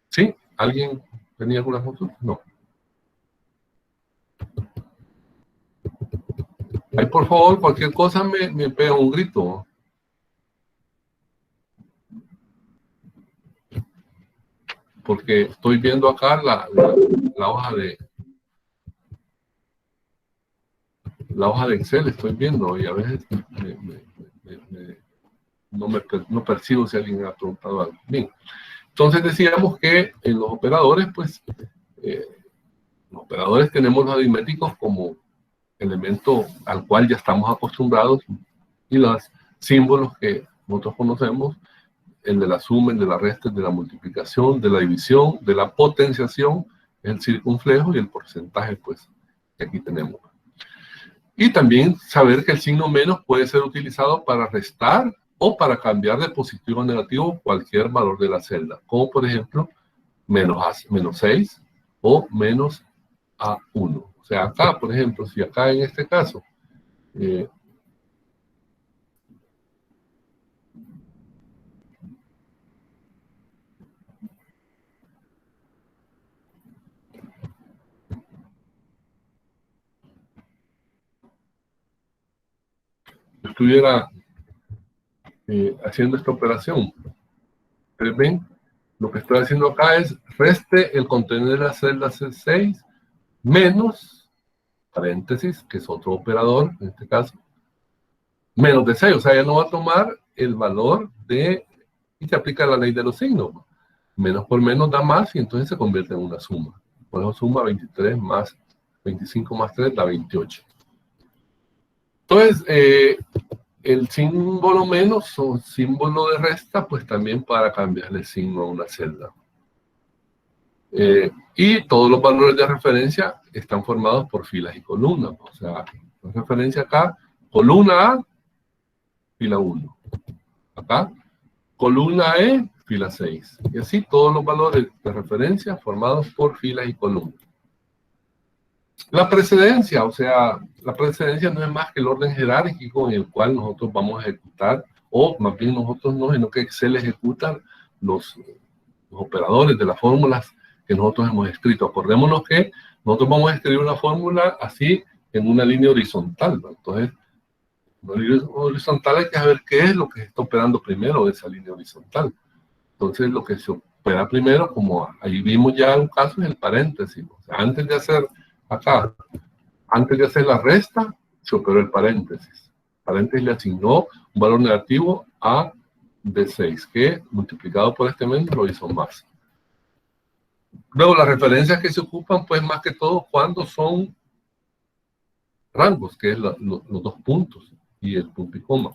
¿Sí? ¿Alguien tenía alguna consulta? No. Ahí, por favor, cualquier cosa me pega un grito. Porque estoy viendo acá la hoja de Excel, estoy viendo, y a veces no percibo si alguien ha preguntado algo. Bien, entonces decíamos que en los operadores, pues, los operadores tenemos los aritméticos como elemento al cual ya estamos acostumbrados, y los símbolos que nosotros conocemos, el de la suma, el de la resta, el de la multiplicación, de la división, de la potenciación, el circunflejo y el porcentaje, pues, que aquí tenemos. Y también saber que el signo menos puede ser utilizado para restar o para cambiar de positivo a negativo cualquier valor de la celda, como por ejemplo menos 6 o menos A1. O sea, acá, por ejemplo, si acá en este caso estuviera haciendo esta operación, ¿ustedes ven? Lo que estoy haciendo acá es reste el contenido de la celda C6 menos, paréntesis, que es otro operador, en este caso, menos de 6. O sea, ya no va a tomar el valor de, y se aplica la ley de los signos. Menos por menos da más y entonces se convierte en una suma. Por eso suma 23 más 25 más 3 da 28. Entonces, el símbolo menos o símbolo de resta, pues también para cambiarle signo a una celda. Y todos los valores de referencia están formados por filas y columnas. O sea, la referencia acá, columna A, fila 1. Acá, columna E, fila 6. Y así todos los valores de referencia formados por filas y columnas. La precedencia, o sea, la precedencia no es más que el orden jerárquico en el cual nosotros vamos a ejecutar, o más bien nosotros no, sino que Excel ejecuta los operadores de las fórmulas que nosotros hemos escrito. Acordémonos que nosotros vamos a escribir una fórmula así en una línea horizontal, ¿no? Entonces, en una línea horizontal hay que saber qué es lo que se está operando primero de esa línea horizontal. Entonces, lo que se opera primero, como ahí vimos ya un caso, es el paréntesis. O sea, antes de hacer acá, antes de hacer la resta, se operó el paréntesis. El paréntesis le asignó un valor negativo a D6, que multiplicado por este menos lo hizo más. Luego, las referencias que se ocupan, pues más que todo, cuando son rangos, que es los dos puntos y el punto y coma.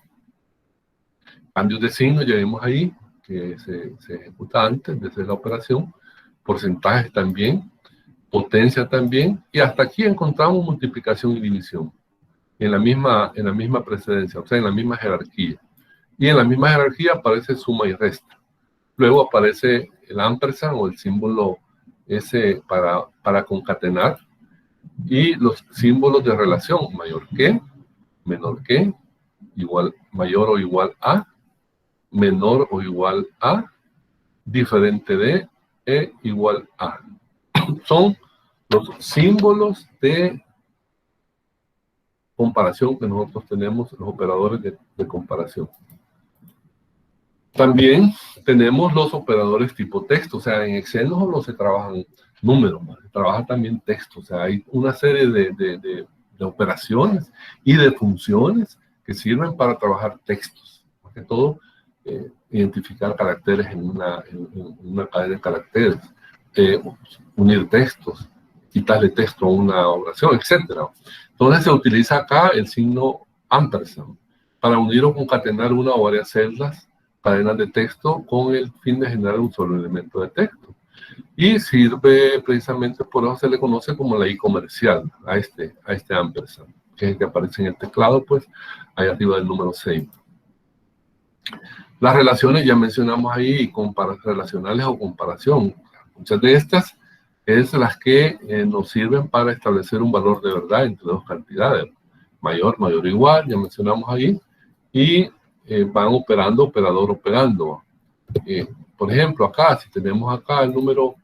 Cambios de signo, ya vimos ahí, que se ejecuta antes de hacer la operación. Porcentajes también, potencia también, y hasta aquí encontramos multiplicación y división. En la misma precedencia, o sea, en la misma jerarquía. Y en la misma jerarquía aparece suma y resta. Luego aparece el ampersand o el símbolo ese para concatenar, y los símbolos de relación, mayor que, menor que, igual, mayor o igual a, menor o igual a, diferente de, E igual a. Son los símbolos de comparación que nosotros tenemos, los operadores de comparación. También tenemos los operadores tipo texto, o sea, en Excel no solo se trabajan números, se trabaja también texto, o sea, hay una serie de operaciones y de funciones que sirven para trabajar textos, más que todo identificar caracteres en una cadena de caracteres, unir textos, quitarle texto a una oración, etc. Entonces se utiliza acá el signo ampersand para unir o concatenar una o varias celdas, cadenas de texto, con el fin de generar un solo elemento de texto. Y sirve precisamente, por eso se le conoce como la I comercial, a este ampersand, que es el que aparece en el teclado, pues, ahí arriba del número 6. Las relaciones ya mencionamos ahí, relacionales o comparación. Muchas de estas es las que nos sirven para establecer un valor de verdad entre dos cantidades. Mayor, mayor o igual, ya mencionamos ahí. Y van operando, operador operando. Por ejemplo, acá, si tenemos acá el número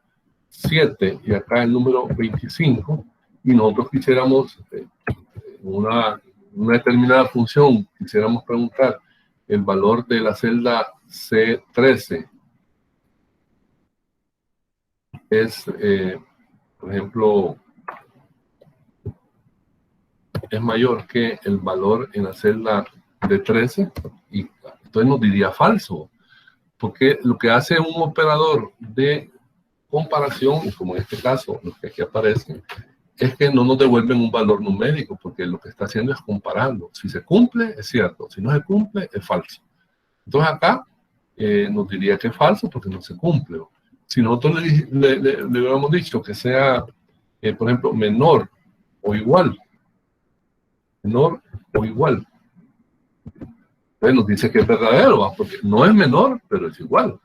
7 y acá el número 25, y nosotros quisiéramos una determinada función, quisiéramos preguntar el valor de la celda C13 es, por ejemplo, es mayor que el valor en la celda D13, y entonces nos diría falso, porque lo que hace un operador de comparación, como en este caso, los que aquí aparecen, es que no nos devuelven un valor numérico, porque lo que está haciendo es comparando. Si se cumple, es cierto. Si no se cumple, es falso. Entonces acá nos diría que es falso porque no se cumple. Si nosotros le hubiéramos dicho que sea, por ejemplo, menor o igual, entonces nos dice que es verdadero, ¿va? Porque no es menor, pero es igual.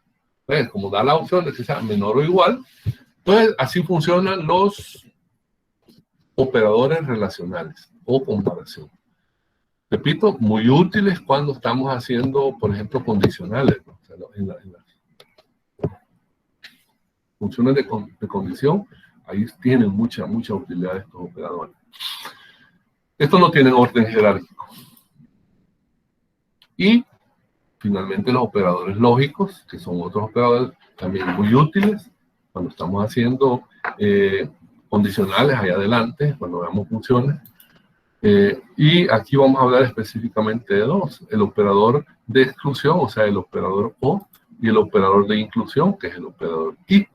Entonces, como da la opción de que sea menor o igual, entonces así funcionan los operadores relacionales o comparación. Repito, muy útiles cuando estamos haciendo, por ejemplo, condicionales, ¿no? O sea, en las funciones de condición, ahí tienen mucha utilidad estos operadores. Estos no tienen orden jerárquico. Y finalmente los operadores lógicos, que son otros operadores también muy útiles cuando estamos haciendo condicionales ahí adelante, cuando veamos funciones. Y aquí vamos a hablar específicamente de dos: el operador de exclusión, o sea, el operador O, y el operador de inclusión, que es el operador I.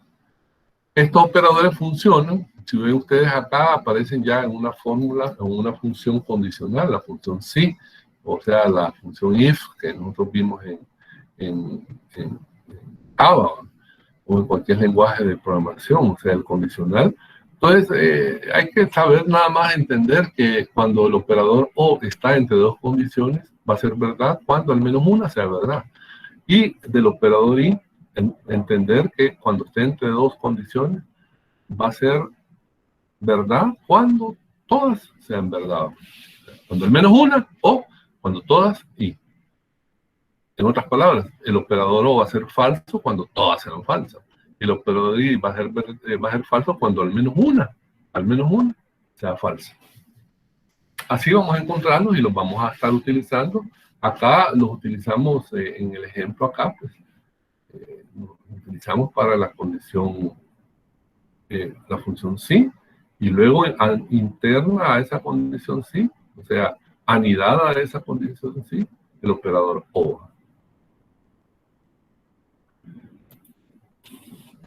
Estos operadores funcionan, si ven ustedes acá, aparecen ya en una fórmula, en una función condicional, la función si, o sea, la función if, que nosotros vimos en Java, o en cualquier lenguaje de programación, o sea, el condicional. Entonces, hay que saber nada más entender que cuando el operador O está entre dos condiciones, va a ser verdad cuando al menos una sea verdad. Y del operador I, entender que cuando esté entre dos condiciones, va a ser verdad cuando todas sean verdad. Cuando al menos una, o cuando todas y. En otras palabras, el operador O va a ser falso cuando todas sean falsas. El operador I va a ser falso cuando al menos una sea falsa. Así vamos a encontrarlos y los vamos a estar utilizando. Acá los utilizamos en el ejemplo acá, pues, los utilizamos para la condición, la función sí, y luego interna a esa condición sí, o sea, anidada a esa condición sí, el operador O.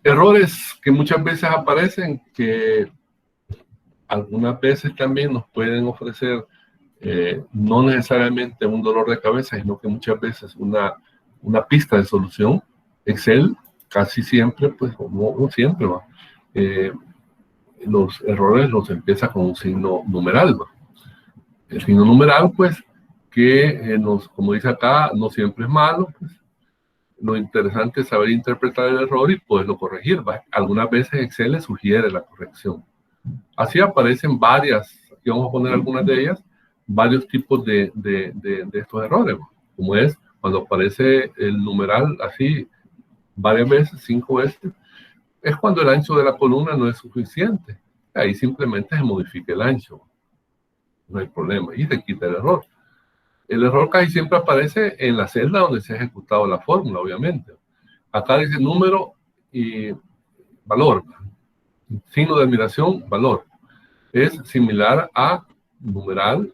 Errores que muchas veces aparecen, que algunas veces también nos pueden ofrecer no necesariamente un dolor de cabeza, sino que muchas veces una pista de solución. Excel casi siempre, pues, o no siempre, ¿va? Los errores los empieza con un signo numeral, ¿va? El signo numeral, pues, que como dice acá, no siempre es malo, pues. Lo interesante es saber interpretar el error y poderlo corregir, ¿va? Algunas veces Excel le sugiere la corrección. Así aparecen varias, aquí vamos a poner algunas de ellas, varios tipos de estos errores, ¿va? Como es cuando aparece el numeral así varias veces, 5 veces, es cuando el ancho de la columna no es suficiente. Ahí simplemente se modifica el ancho. No hay problema. Y se quita el error. El error casi siempre aparece en la celda donde se ha ejecutado la fórmula, obviamente. Acá dice número y valor. Signo de admiración, valor. Es similar a numeral.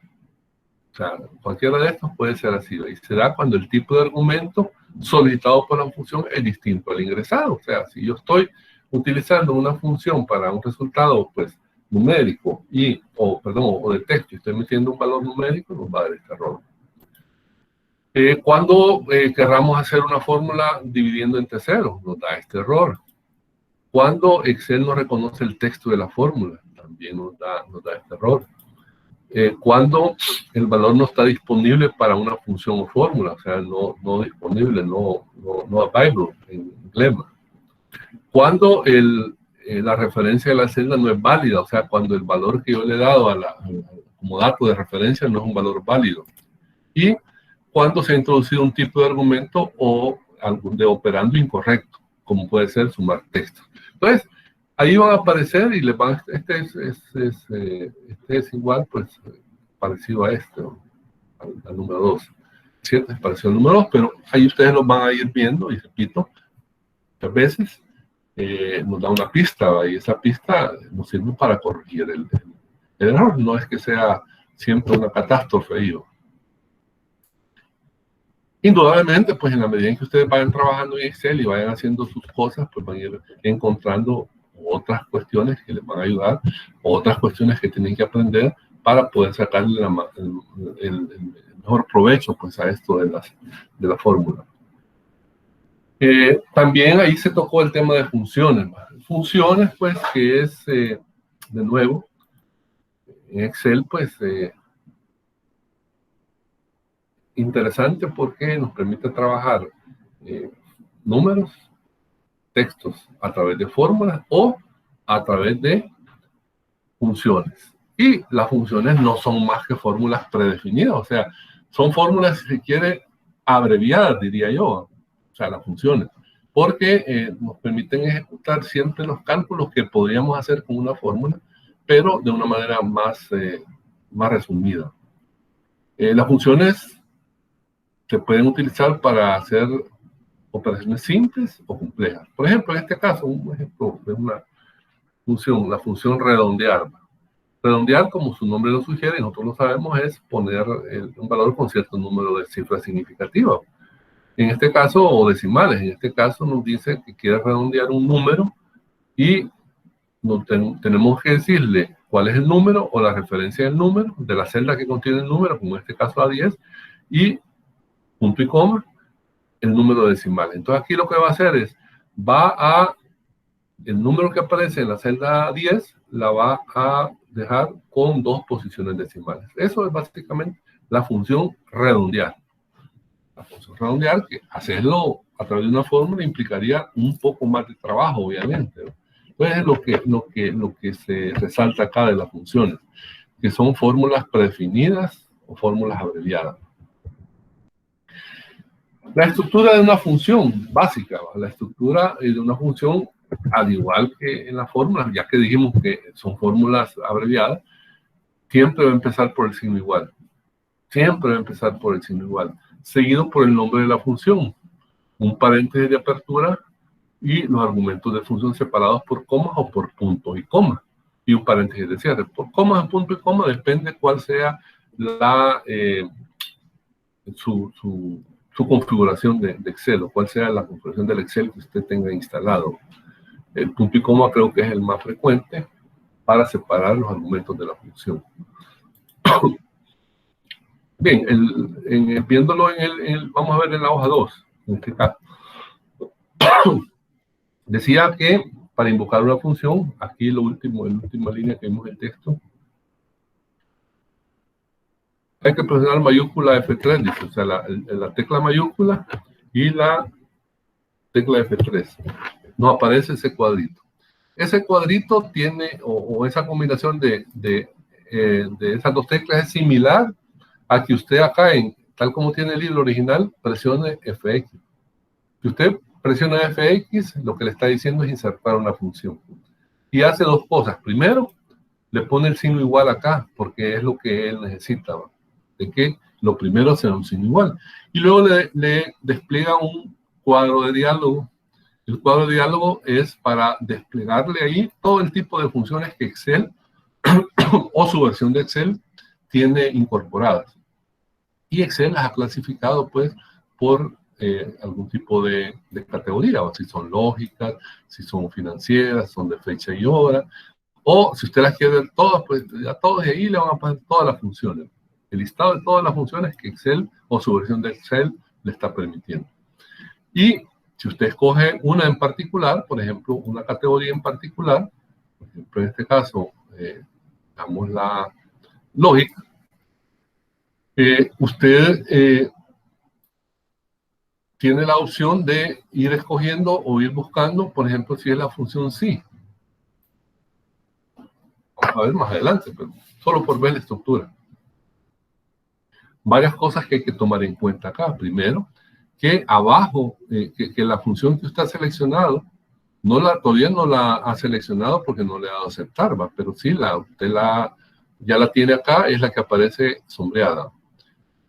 O sea, cualquiera de estos puede ser así. Y se da cuando el tipo de argumento solicitado por la función es distinto al ingresado. O sea, si yo estoy utilizando una función para un resultado, pues, numérico o de texto, y estoy metiendo un valor numérico, nos va a dar este error. Cuando querramos hacer una fórmula dividiendo entre ceros, nos da este error. Cuando Excel no reconoce el texto de la fórmula, también nos da este error. Cuando el valor no está disponible para una función o fórmula, o sea, no disponible, no available en Lemma. Cuando la referencia de la celda no es válida, o sea, cuando el valor que yo le he dado como dato de referencia no es un valor válido. Y cuando se ha introducido un tipo de argumento o de operando incorrecto, como puede ser sumar texto. Entonces, ahí van a aparecer y les van, este es igual, pues, parecido a este, ¿no? al número 2. ¿Cierto? Es parecido al número 2, pero ahí ustedes lo van a ir viendo, y repito, muchas veces nos da una pista, y esa pista nos sirve para corregir el error. No es que sea siempre una catástrofe ahí. Indudablemente, pues en la medida en que ustedes vayan trabajando en Excel y vayan haciendo sus cosas, pues van a ir encontrando otras cuestiones que les van a ayudar, otras cuestiones que tienen que aprender para poder sacarle el mejor provecho, pues, a esto de la fórmula. También ahí se tocó el tema de funciones. Funciones, pues, que es, de nuevo, en Excel, pues, interesante porque nos permite trabajar números, textos a través de fórmulas o a través de funciones. Y las funciones no son más que fórmulas predefinidas, o sea, son fórmulas, si se quiere, abreviadas, diría yo, o sea, las funciones, porque nos permiten ejecutar siempre los cálculos que podríamos hacer con una fórmula, pero de una manera más resumida. Las funciones se pueden utilizar para hacer operaciones simples o complejas. Por ejemplo, en este caso, un ejemplo de una función, la función redondear. Redondear, como su nombre lo sugiere, y nosotros lo sabemos, es poner un valor con cierto número de cifras significativas. En este caso, o decimales, en este caso nos dice que quiere redondear un número y tenemos que decirle cuál es el número o la referencia del número, de la celda que contiene el número, como en este caso A10, y punto y coma, el número decimal. Entonces aquí lo que va a hacer es, el número que aparece en la celda 10, la va a dejar con 2 posiciones decimales. Eso es básicamente la función redondear. La función redondear, que hacerlo a través de una fórmula implicaría un poco más de trabajo, obviamente, ¿no? Entonces es lo que se resalta acá de las funciones, que son fórmulas predefinidas o fórmulas abreviadas. La estructura de una función básica, la estructura de una función, al igual que en las fórmulas, ya que dijimos que son fórmulas abreviadas, siempre va a empezar por el signo igual. Siempre va a empezar por el signo igual, seguido por el nombre de la función, un paréntesis de apertura y los argumentos de función separados por comas o por puntos y comas, y un paréntesis de cierre. Por comas, punto y coma depende cuál sea su configuración de Excel, o cuál sea la configuración del Excel que usted tenga instalado. El punto y coma creo que es el más frecuente para separar los argumentos de la función. Bien, viéndolo vamos a ver en la hoja 2, en este caso. Decía que para invocar una función, aquí en la última línea que vimos en el texto, hay que presionar mayúscula F3, dice, o sea, la tecla mayúscula y la tecla F3. Nos aparece ese cuadrito. Ese cuadrito tiene, o esa combinación de esas dos teclas es similar a que usted acá, tal como tiene el libro original, presione FX. Si usted presiona Fx, lo que le está diciendo es insertar una función. Y hace dos cosas. Primero, le pone el signo igual acá, porque es lo que él necesita, ¿va? De que lo primero sea un signo igual. Y luego le despliega un cuadro de diálogo. El cuadro de diálogo es para desplegarle ahí todo el tipo de funciones que Excel o su versión de Excel tiene incorporadas. Y Excel las ha clasificado, pues, por algún tipo de categoría, o si son lógicas, si son financieras, son de fecha y hora, o si usted las quiere ver todas, pues a todos de ahí le van a poner todas las funciones. El listado de todas las funciones que Excel o su versión de Excel le está permitiendo. Y si usted escoge una en particular, por ejemplo, una categoría en particular, por ejemplo, en este caso, damos la lógica, usted tiene la opción de ir escogiendo o ir buscando, por ejemplo, si es la función sí. Vamos a ver más adelante, pero solo por ver la estructura. Varias cosas que hay que tomar en cuenta acá. Primero, que abajo, que la función que usted ha seleccionado, todavía no la ha seleccionado porque no le ha dado aceptar, ¿va? Pero sí, usted ya la tiene acá, es la que aparece sombreada.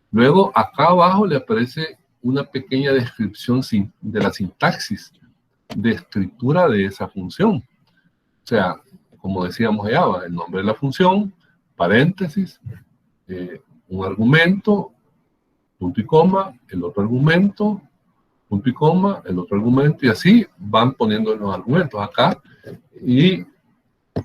Luego, acá abajo le aparece una pequeña descripción de la sintaxis de escritura de esa función. O sea, como decíamos allá, el nombre de la función, paréntesis, un argumento, punto y coma, el otro argumento, punto y coma, el otro argumento, y así van poniendo los argumentos acá, y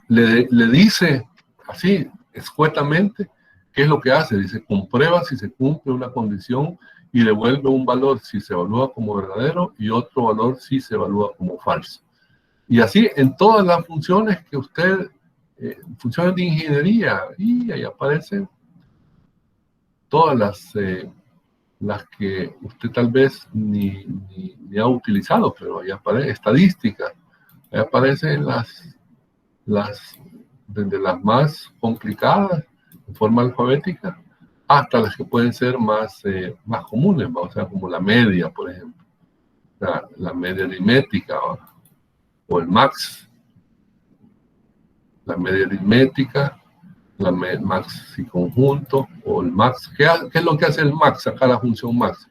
le dice así, escuetamente, qué es lo que hace. Dice, comprueba si se cumple una condición y devuelve un valor si se evalúa como verdadero y otro valor si se evalúa como falso. Y así en todas las funciones que usted, funciones de ingeniería, y ahí aparecen todas las que usted tal vez ni ha utilizado, pero ahí aparece estadística, ahí aparecen desde las más complicadas en forma alfabética hasta las que pueden ser más comunes, ¿va? O sea, como la media, por ejemplo, la media aritmética, ¿va? O el max, la media aritmética, la max y conjunto, o el max. ¿Qué es lo que hace el max? Acá la función max.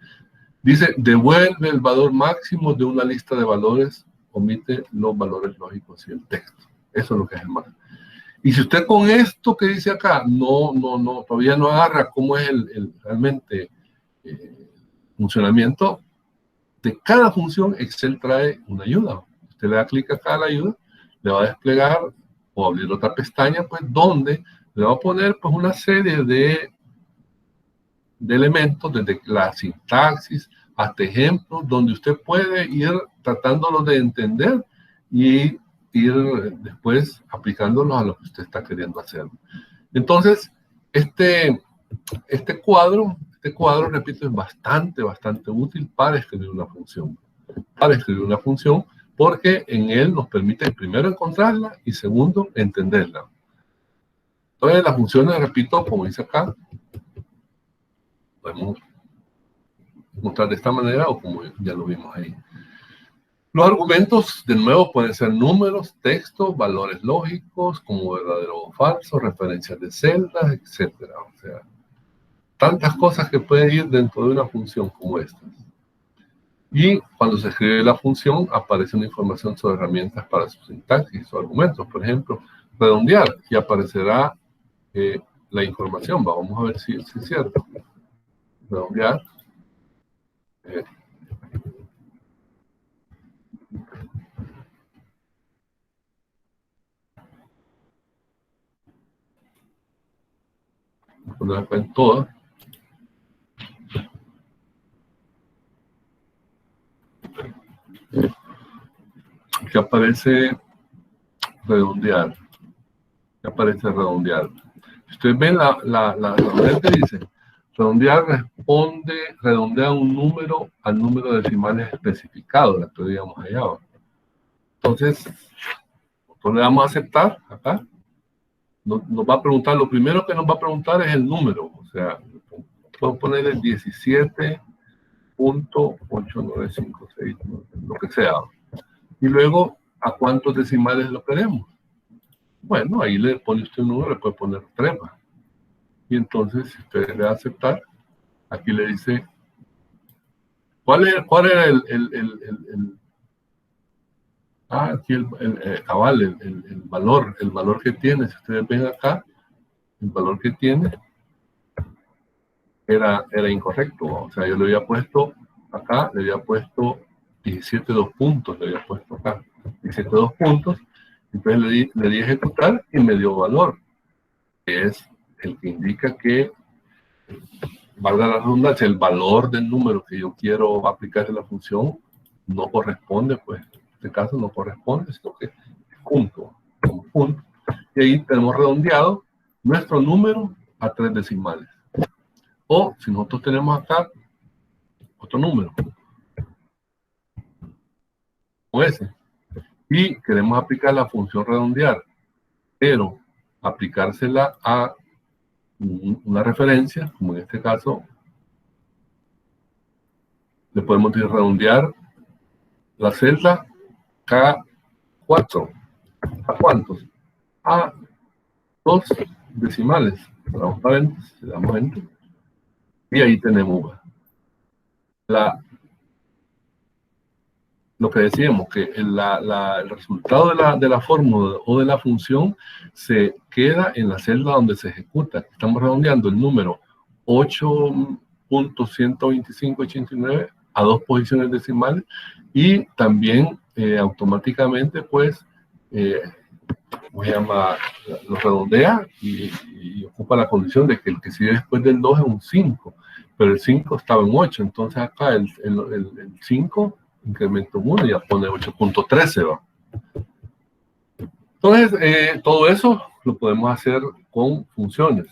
Dice, devuelve el valor máximo de una lista de valores, omite los valores lógicos y el texto. Eso es lo que es el max. Y si usted con esto que dice acá todavía no agarra cómo es realmente funcionamiento de cada función, Excel trae una ayuda. Usted le da clic acá a la ayuda, le va a desplegar o abrir otra pestaña, pues, donde le va a poner, pues, una serie de elementos, desde la sintaxis hasta ejemplos, donde usted puede ir tratándolo de entender y ir después aplicándolos a lo que usted está queriendo hacer. Entonces, este cuadro, repito, es bastante útil para escribir una función. Porque en él nos permite, primero, encontrarla y segundo, entenderla. Entonces, las funciones, repito, como dice acá, podemos encontrar de esta manera o como ya lo vimos ahí. Los argumentos, de nuevo, pueden ser números, texto, valores lógicos, como verdadero o falso, referencias de celdas, etc. O sea, tantas cosas que pueden ir dentro de una función como esta. Y cuando se escribe la función, aparece una información sobre herramientas para su sintaxis o argumentos. Por ejemplo, redondear, y aparecerá la información. Vamos a ver si es cierto. Redondear. Poner acá en todas. Que aparece redondear. Que aparece redondear. Si ustedes ven la que dice, redondear redondea un número al número de decimales especificado, la que digamos allá. Entonces, nosotros le vamos a aceptar acá. Nos va a preguntar, lo primero que nos va a preguntar es el número. O sea, puedo poner el 17 .8956, lo que sea. Y luego, ¿a cuántos decimales lo queremos? Bueno, ahí le pone usted un número, le puede poner 3. Y entonces, si usted le da a aceptar, aquí le dice, ¿cuál era aquí cabal, el valor que tiene? Si ustedes ven acá, el valor que tiene era incorrecto. O sea, yo le había puesto acá, le había puesto 17 puntos, le había puesto acá 17 puntos. Entonces le di ejecutar y me dio valor, que es el que indica que, valga la redundancia, el valor del número que yo quiero aplicar en la función no corresponde, pues en este caso no corresponde, sino que es punto. Y ahí tenemos redondeado nuestro número a 3 decimales. O si nosotros tenemos acá otro número, o ese, y queremos aplicar la función redondear, pero aplicársela a una referencia, como en este caso, le podemos decir redondear la celda K4. ¿A cuántos? A 2 decimales. Le damos paréntesis, le damos enter, y ahí tenemos lo que decíamos, que el resultado de la fórmula o de la función se queda en la celda donde se ejecuta. Estamos redondeando el número 8.12589 a 2 posiciones decimales, y también automáticamente, pues, lo redondea y ocupa la condición de que el que sigue después del 2 es un 5, pero el 5 estaba en 8, entonces acá el 5 incremento 1 y ya pone 8.13, ¿va? Entonces, todo eso lo podemos hacer con funciones.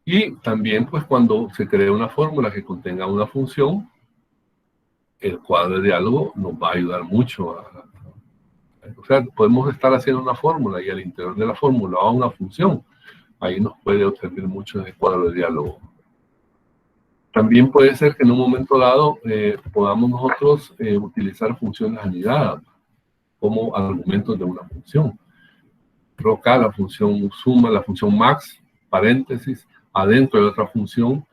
Y también, pues, cuando se crea una fórmula que contenga una función, el cuadro de diálogo nos va a ayudar mucho o sea, podemos estar haciendo una fórmula y al interior de la fórmula va una función. Ahí nos puede observar mucho ese cuadro de diálogo. También puede ser que en un momento dado podamos nosotros utilizar funciones anidadas como argumentos de una función. Pero acá la función suma, la función max, paréntesis, adentro de otra función,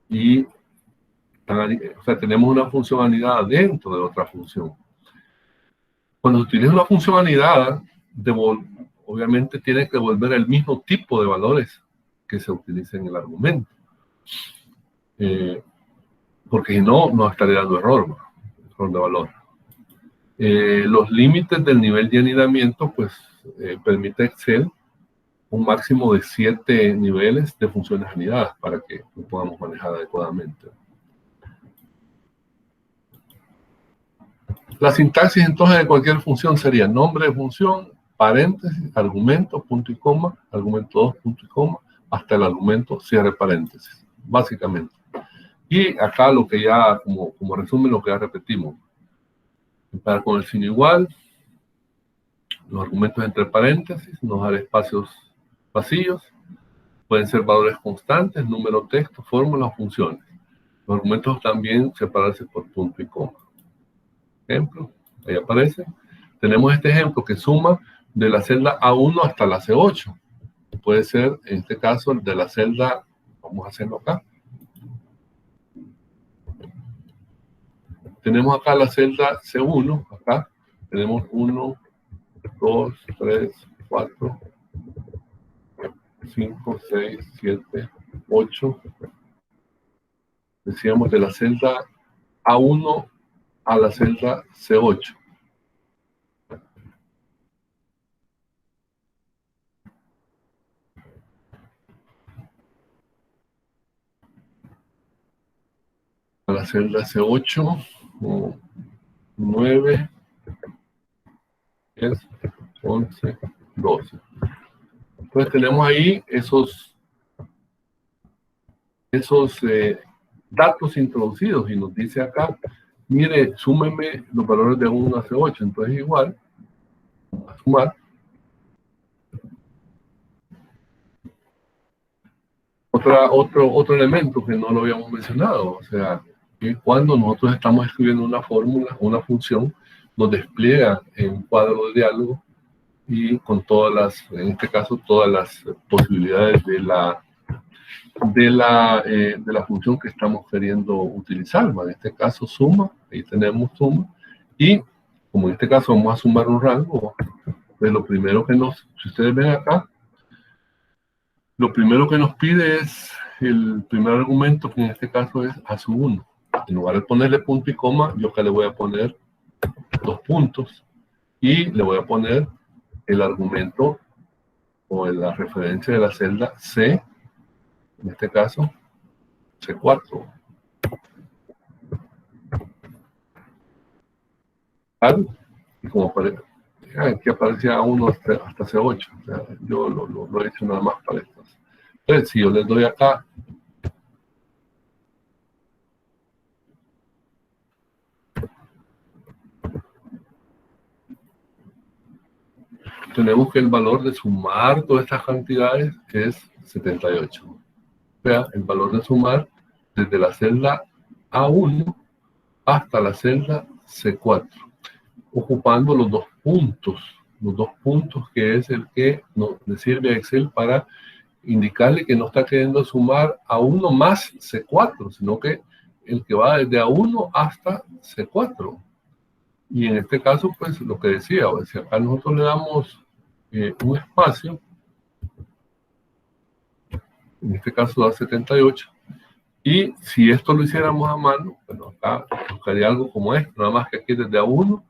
y o sea, tenemos una función anidada dentro de otra función. Cuando se utiliza una función anidada, obviamente tiene que devolver el mismo tipo de valores que se utiliza en el argumento. Porque si no, nos estaría dando error de valor. Los límites del nivel de anidamiento, pues, permite Excel un máximo de 7 niveles de funciones anidadas para que lo podamos manejar adecuadamente. La sintaxis entonces de cualquier función sería nombre de función, paréntesis, argumento, punto y coma, argumento 2, punto y coma, hasta el argumento cierre paréntesis, básicamente. Y acá lo que ya, como resumen, lo que ya repetimos. Empezar con el signo igual, los argumentos entre paréntesis, nos dar espacios vacíos, pueden ser valores constantes, número, texto, fórmulas, funciones. Los argumentos también separarse por punto y coma. Ejemplo, ahí aparece. Tenemos este ejemplo que suma de la celda A1 hasta la C8. Puede ser, en este caso, de la celda, vamos a hacerlo acá. Tenemos acá la celda C1, acá. Tenemos 1, 2, 3, 4, 5, 6, 7, 8. Decíamos de la celda A1 a la celda C8. A la celda C8, 9, 10, 11, 12. Entonces tenemos ahí esos datos introducidos y nos dice acá, mire, súmeme los valores de 1 a C8. Entonces igual, a sumar. Otro elemento que no lo habíamos mencionado, o sea, que cuando nosotros estamos escribiendo una fórmula, una función, nos despliega en un cuadro de diálogo y con todas las, en este caso, todas las posibilidades de la función que estamos queriendo utilizar. En este caso, suma, ahí tenemos suma, y como en este caso vamos a sumar un rango, pues lo primero que si ustedes ven acá, lo primero que nos pide es el primer argumento, que en este caso es a sub 1. En lugar de ponerle punto y coma, yo acá le voy a poner 2 puntos y le voy a poner el argumento o la referencia de la celda C, en este caso C4. Y como aquí aparecía 1 hasta C8, o sea, yo lo he hecho nada más para esto. Entonces, si yo les doy acá tenemos que el valor de sumar todas estas cantidades es 78. O sea, el valor de sumar desde la celda A1 hasta la celda C4, ocupando los dos puntos que es el que le sirve a Excel para indicarle que no está queriendo sumar A1 más C4, sino que el que va desde A1 hasta C4. Y en este caso, pues lo que decía, o sea, acá nosotros le damos un espacio, en este caso da 78, y si esto lo hiciéramos a mano, bueno, acá buscaría algo como esto, nada más que aquí desde A1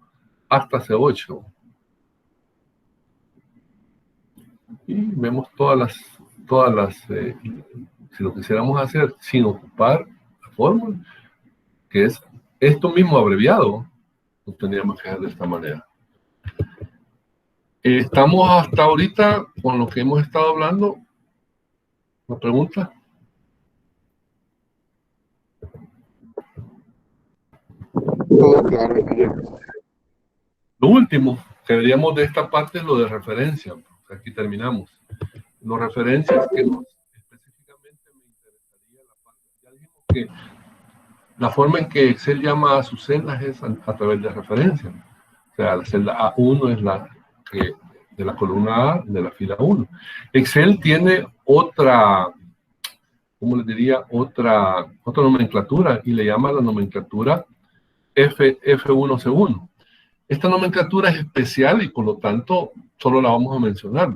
hasta C8. Y vemos todas las si lo quisiéramos hacer sin ocupar la fórmula, que es esto mismo abreviado, lo tendríamos que hacer de esta manera. Estamos hasta ahorita con lo que hemos estado hablando. ¿Una pregunta? Todo claro. Lo último que veríamos de esta parte es lo de referencia. Aquí terminamos. Las referencias que específicamente me interesaría la parte. Ya dijimos que la forma en que Excel llama a sus celdas es a través de referencia. O sea, la celda A1 es la que de la columna A de la fila 1. Excel tiene otra, ¿cómo les diría? Otra nomenclatura, y le llama la nomenclatura F1C1. Esta nomenclatura es especial y por lo tanto solo la vamos a mencionar.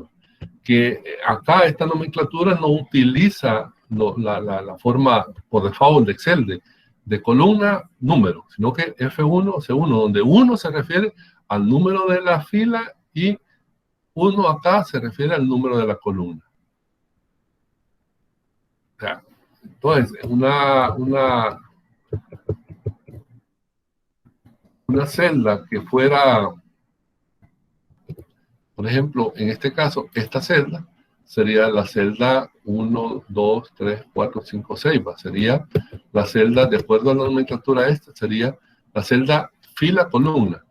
Que acá esta nomenclatura no utiliza la forma por default de Excel de columna número, sino que F1C1, donde 1 se refiere al número de la fila y 1 acá se refiere al número de la columna. O sea, entonces, una celda que fuera, por ejemplo, en este caso, esta celda sería la celda 1, 2, 3, 4, 5, 6. Sería la celda, de acuerdo a la nomenclatura esta, sería la celda fila columna.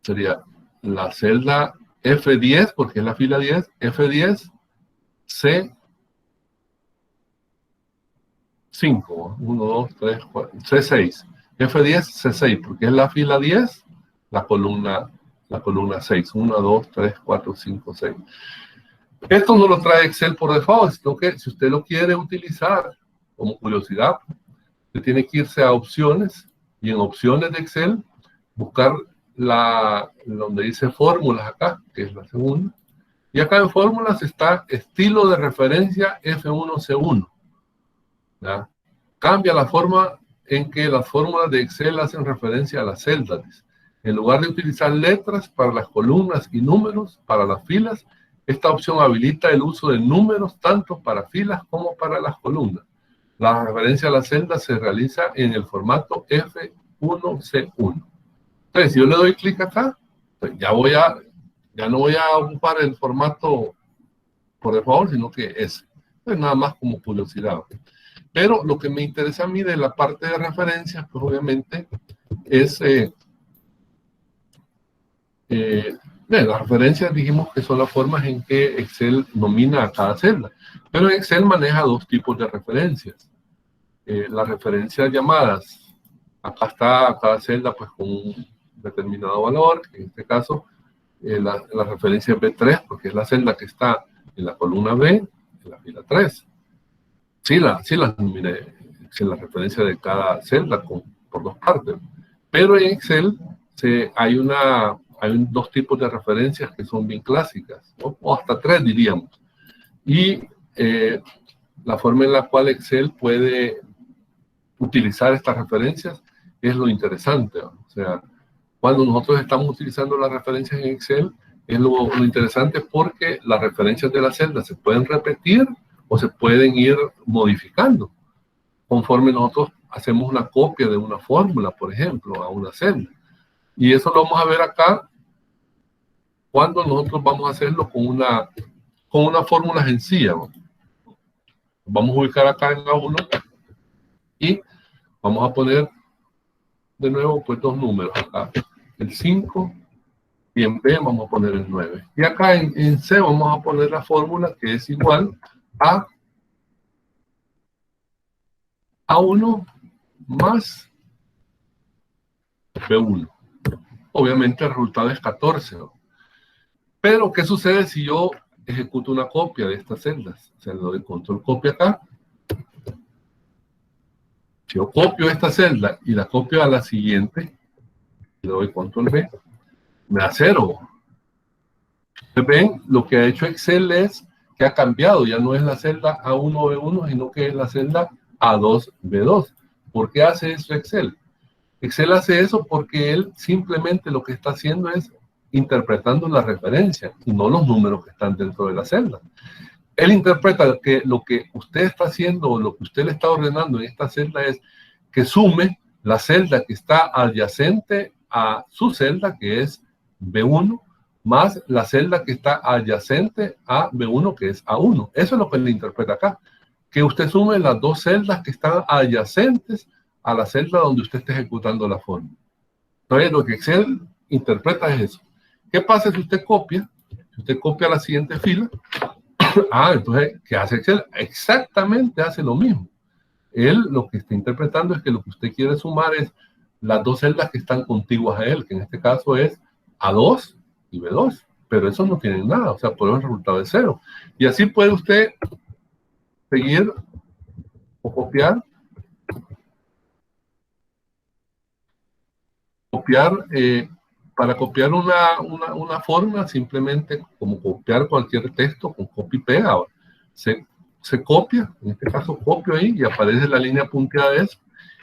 Sería la celda F10, porque es la fila 10, F10, C5, 1, 2, 3, 4, C6. F10, C6, porque es la fila 10, la columna 6. 1, 2, 3, 4, 5, 6. Esto no lo trae Excel por default, sino que si usted lo quiere utilizar como curiosidad, usted tiene que irse a opciones y en opciones de Excel buscar donde dice fórmulas acá, que es la segunda. Y acá en fórmulas está estilo de referencia F1C1. ¿Ya? Cambia la forma en que las fórmulas de Excel hacen referencia a las celdas. En lugar de utilizar letras para las columnas y números para las filas, esta opción habilita el uso de números tanto para filas como para las columnas. La referencia a la celda se realiza en el formato F1C1. Entonces, si yo le doy clic acá, pues ya no voy a ocupar el formato por default, sino que es pues nada más como curiosidad. Pero lo que me interesa a mí de la parte de referencias, pues obviamente, es Bien, las referencias dijimos que son las formas en que Excel nomina a cada celda, pero Excel maneja dos tipos de referencias. Las referencias llamadas, acá está cada celda pues con un determinado valor, en este caso la referencia B3, porque es la celda que está en la columna B, en la fila 3. Sí las nominé, la referencia de cada celda por dos partes, pero en Excel hay dos tipos de referencias que son bien clásicas, ¿no? O hasta tres diríamos. Y la forma en la cual Excel puede utilizar estas referencias es lo interesante, ¿no? O sea, cuando nosotros estamos utilizando las referencias en Excel, es lo interesante porque las referencias de la celda se pueden repetir o se pueden ir modificando conforme nosotros hacemos una copia de una fórmula, por ejemplo, a una celda. Y eso lo vamos a ver acá cuando nosotros vamos a hacerlo con una fórmula sencilla, ¿no? Vamos a ubicar acá en A1 y vamos a poner de nuevo pues dos números acá, el 5 y en B vamos a poner el 9. Y acá en C vamos a poner la fórmula que es igual a A1 más B1. Obviamente el resultado es 14, ¿no? Pero, ¿qué sucede si yo ejecuto una copia de estas celdas? O sea, le doy control copia acá. Si yo copio esta celda y la copio a la siguiente, le doy control B, me da 0. Ustedes ven, lo que ha hecho Excel es que ha cambiado. Ya no es la celda A1, B1, sino que es la celda A2, B2. ¿Por qué hace eso Excel? Excel hace eso porque él simplemente lo que está haciendo es interpretando la referencia y no los números que están dentro de la celda. Él interpreta que lo que usted está haciendo o lo que usted le está ordenando en esta celda es que sume la celda que está adyacente a su celda, que es B1, más la celda que está adyacente a B1, que es A1. Eso es lo que le interpreta acá. Que usted sume las dos celdas que están adyacentes a la celda donde usted está ejecutando la fórmula. Entonces, lo que Excel interpreta es eso. ¿Qué pasa si usted copia? Si usted copia la siguiente fila, entonces, ¿qué hace Excel? Exactamente hace lo mismo. Él lo que está interpretando es que lo que usted quiere sumar es las dos celdas que están contiguas a él, que en este caso es A2 y B2. Pero eso no tiene nada, o sea, por eso el resultado es 0. Y así puede usted seguir o copiar para copiar una fórmula, simplemente como copiar cualquier texto con copy y pega. Se copia, en este caso copio ahí y aparece la línea punteada de eso.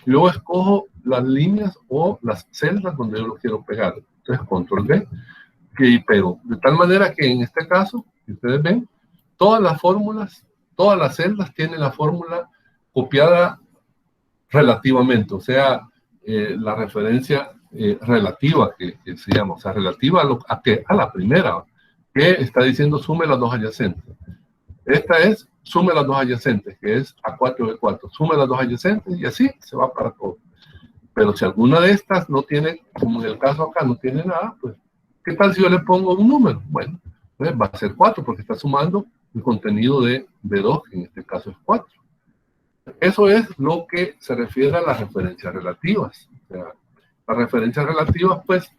Y luego escojo las líneas o las celdas donde yo lo quiero pegar. Entonces, control V y pego. De tal manera que en este caso, si ustedes ven, todas las fórmulas, todas las celdas tienen la fórmula copiada relativamente. O sea, la referencia relativa que se llama, o sea, relativa a la primera, que está diciendo sume las dos adyacentes. Esta es sume las dos adyacentes, que es A4, B4, sume las dos adyacentes y así se va para todo. Pero si alguna de estas no tiene, como en el caso acá, no tiene nada, pues, ¿qué tal si yo le pongo un número? Bueno, pues va a ser 4 porque está sumando el contenido de B2, que en este caso es 4. Eso es lo que se refiere a las referencias relativas. O sea, las referencias relativas, pues,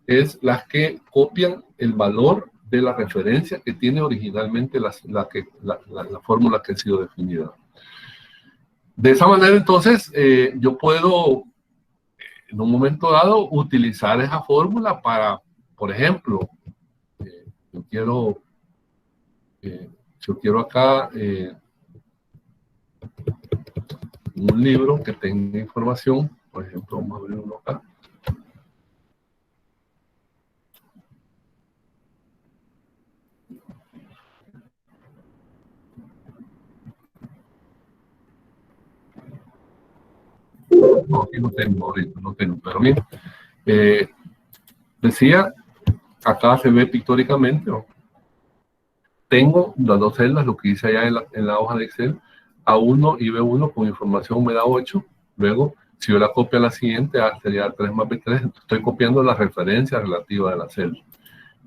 es las que copian el valor de la referencia que tiene originalmente la fórmula que ha sido definida. De esa manera, entonces, yo puedo, en un momento dado, utilizar esa fórmula para, por ejemplo, yo quiero acá un libro que tenga información, por ejemplo, vamos a abrir uno acá. No, aquí no tengo, ahorita no tengo, pero bien. Decía, acá se ve pictóricamente, ¿no? Tengo las dos celdas, lo que hice allá en la hoja de Excel, A1 y B1 con información me da 8. Luego, si yo la copio a la siguiente, sería 3 más B3, estoy copiando la referencia relativa de la celda.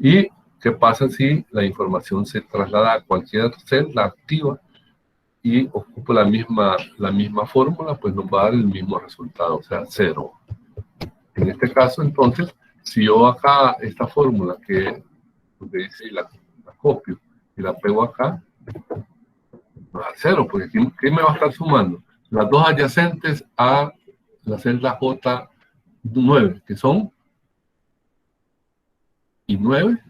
¿Y qué pasa si la información se traslada a cualquier celda activa y ocupa la misma fórmula? Pues nos va a dar el mismo resultado, o sea, 0. En este caso, entonces, si yo acá esta fórmula que dice la copio y la pego acá, va a 0, porque ¿qué me va a estar sumando? Las dos adyacentes a la celda J9, que son I9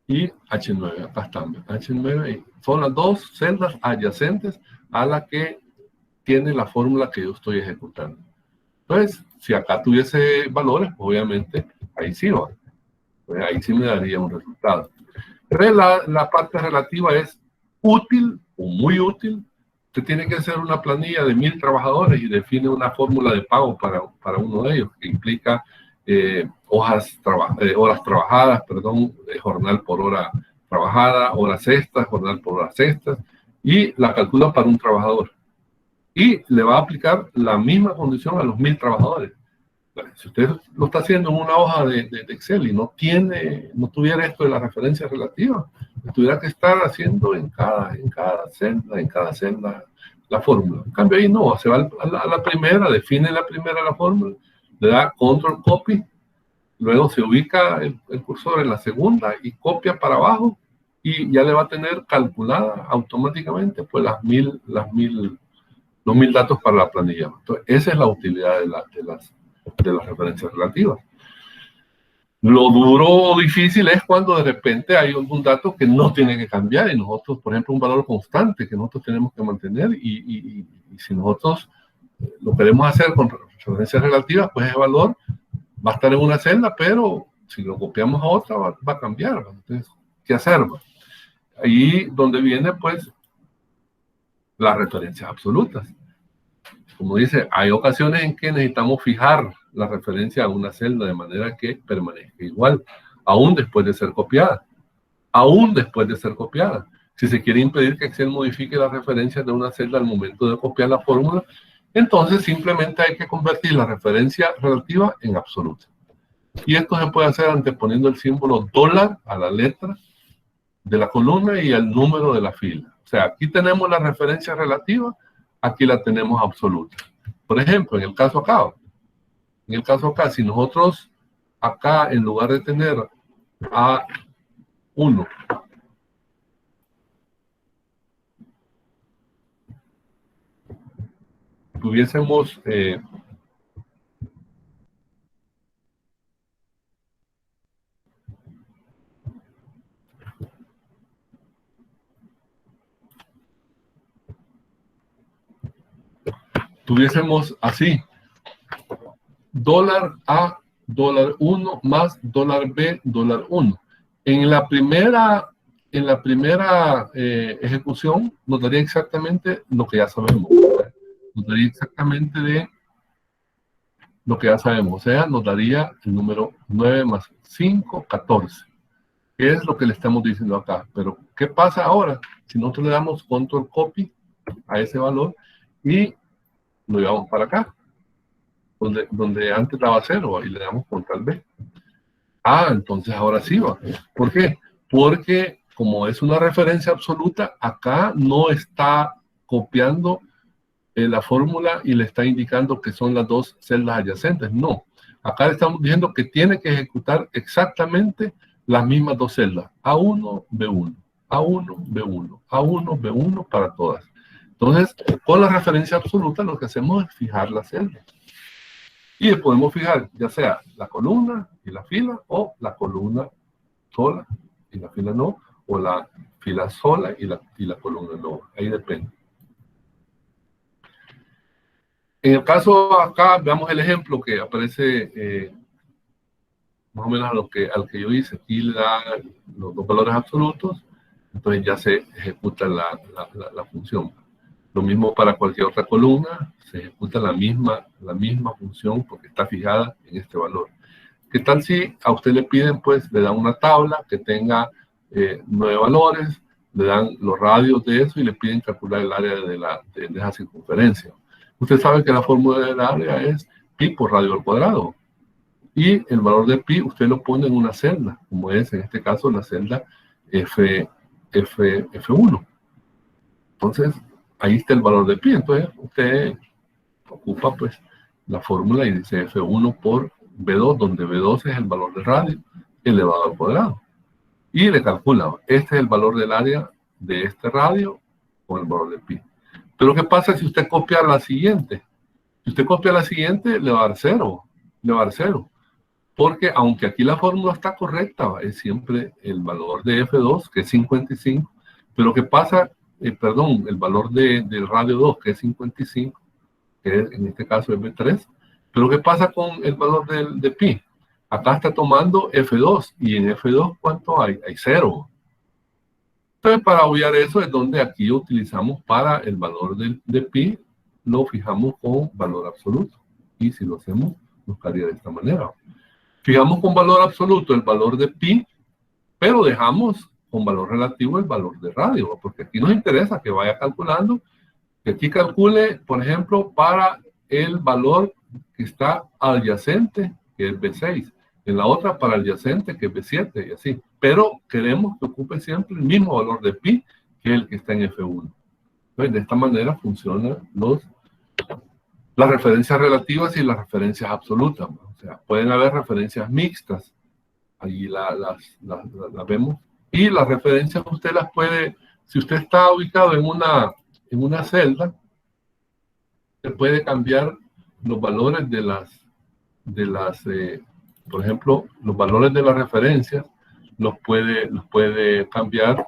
y H9. Acá están, H9, son las dos celdas adyacentes a la que tiene la fórmula que yo estoy ejecutando. Entonces, si acá tuviese valores, obviamente, ahí sí va. Pues ahí sí me daría un resultado. La parte relativa es útil o muy útil. Usted tiene que hacer una planilla de 1000 trabajadores y define una fórmula de pago para uno de ellos, que implica horas trabajadas, jornal por hora trabajada, horas extras, jornal por horas extras, y la calcula para un trabajador. Y le va a aplicar la misma condición a los 1000 trabajadores. Si usted lo está haciendo en una hoja de Excel y no tuviera esto de la referencia relativa, tuviera que estar haciendo en cada celda la fórmula. En cambio ahí no, se va a la primera, define la primera la fórmula, le da control copy, luego se ubica el cursor en la segunda y copia para abajo y ya le va a tener calculada automáticamente pues los 1000 datos para la planilla. Entonces, esa es la utilidad de las referencias relativas. Lo duro o difícil es cuando de repente hay algún dato que no tiene que cambiar y nosotros, por ejemplo, un valor constante que nosotros tenemos que mantener y si nosotros lo queremos hacer con referencias relativas, pues ese valor va a estar en una celda, pero si lo copiamos a otra va a cambiar. Entonces, ¿qué hacer? Ahí donde viene pues las referencias absolutas. Como dice, hay ocasiones en que necesitamos fijar la referencia a una celda de manera que permanezca igual, aún después de ser copiada. Aún después de ser copiada. Si se quiere impedir que Excel modifique las referencias de una celda al momento de copiar la fórmula, entonces simplemente hay que convertir la referencia relativa en absoluta. Y esto se puede hacer anteponiendo el símbolo dólar a la letra de la columna y al número de la fila. O sea, aquí tenemos la referencia relativa, aquí la tenemos absoluta. Por ejemplo, en el caso acá, si nosotros acá, en lugar de tener A1, tuviésemos así, dólar A, dólar 1 más dólar B, dólar 1. En la primera ejecución nos daría exactamente lo que ya sabemos. Nos daría exactamente de lo que ya sabemos. O sea, nos daría el número 9 más 5, 14. ¿Qué es lo que le estamos diciendo acá? Pero, ¿qué pasa ahora? Si nosotros le damos control copy a ese valor y lo llevamos para acá, donde antes daba 0 y le damos control B. Entonces ahora sí va. ¿Por qué? Porque como es una referencia absoluta, acá no está copiando la fórmula y le está indicando que son las dos celdas adyacentes. No. Acá le estamos diciendo que tiene que ejecutar exactamente las mismas dos celdas. A1, B1, A1, B1, A1, B1 para todas. Entonces, con la referencia absoluta lo que hacemos es fijar la celda. Y podemos fijar ya sea la columna y la fila, o la columna sola y la fila no, o la fila sola y la columna no. Ahí depende. En el caso acá, veamos el ejemplo que aparece más o menos al que yo hice. Aquí le da los dos valores absolutos, entonces ya se ejecuta la función. Lo mismo para cualquier otra columna, se ejecuta la misma función porque está fijada en este valor. ¿Qué tal si a usted le piden, pues, le dan una tabla que tenga 9 valores, le dan los radios de eso y le piden calcular el área de esa circunferencia? Usted sabe que la fórmula del área es pi por radio al cuadrado. Y el valor de pi usted lo pone en una celda, como es en este caso la celda F1. Entonces, ahí está el valor de pi. Entonces, usted ocupa pues la fórmula y dice F1 por B2, donde B2 es el valor del radio elevado al cuadrado. Y le calcula, este es el valor del área de este radio con el valor de pi. Pero ¿qué pasa si usted copia la siguiente? Si usted copia la siguiente, le va a dar 0. Le va a dar 0. Porque aunque aquí la fórmula está correcta, es siempre el valor de F2, que es 55. Pero ¿qué pasa? Perdón, el valor del radio 2, que es 55, que es, en este caso es B3. Pero ¿qué pasa con el valor de pi? Acá está tomando F2, y en F2, ¿cuánto hay? Hay 0. Entonces, para obviar eso, es donde aquí utilizamos para el valor de pi, lo fijamos con valor absoluto. Y si lo hacemos, nos quedaría de esta manera. Fijamos con valor absoluto el valor de pi, pero dejamos con valor relativo el valor de radio, porque aquí nos interesa que vaya calculando, que aquí calcule, por ejemplo, para el valor que está adyacente, que es B6, en la otra para adyacente, que es B7, y así. Pero queremos que ocupe siempre el mismo valor de pi, que es el que está en F1. Entonces, de esta manera funcionan las referencias relativas y las referencias absolutas. O sea, pueden haber referencias mixtas, allí las vemos, y las referencias usted las puede, si usted está ubicado en una celda, se puede cambiar los valores por ejemplo, los valores de las referencias los puede cambiar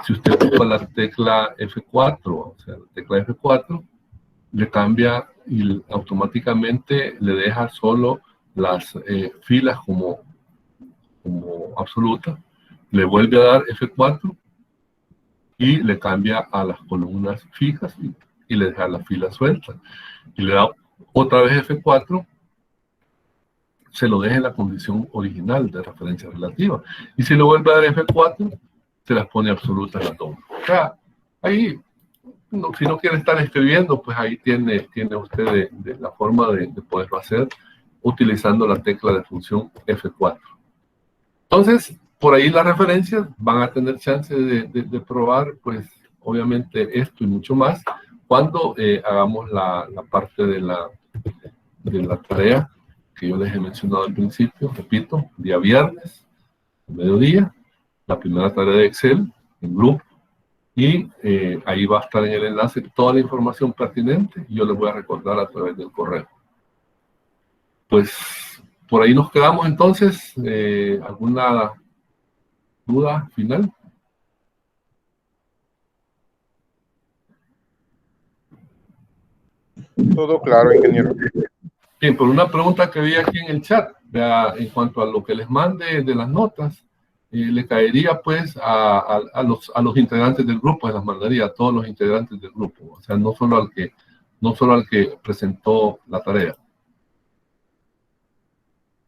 si usted ocupa la tecla F4, o sea, la tecla F4, le cambia y automáticamente le deja solo las filas como absolutas, le vuelve a dar F4 y le cambia a las columnas fijas y le deja las filas sueltas. Y le da otra vez F4, se lo deja en la condición original de referencia relativa. Y si le vuelve a dar F4, se las pone absolutas las dos. O sea, ahí, si no quiere estar escribiendo, pues ahí tiene usted la forma de poderlo hacer utilizando la tecla de función F4. Entonces, por ahí las referencias van a tener chance de probar, pues, obviamente esto y mucho más cuando hagamos la parte de la tarea que yo les he mencionado al principio. Repito, día viernes, mediodía, la primera tarea de Excel en grupo, y ahí va a estar en el enlace toda la información pertinente y yo les voy a recordar a través del correo. Pues por ahí nos quedamos entonces. ¿Alguna duda final? Todo claro, ingeniero. Bien, por una pregunta que vi aquí en el chat, en cuanto a lo que les mande de las notas, le caería pues a los integrantes del grupo, se las mandaría a todos los integrantes del grupo, o sea, no solo al que presentó la tarea.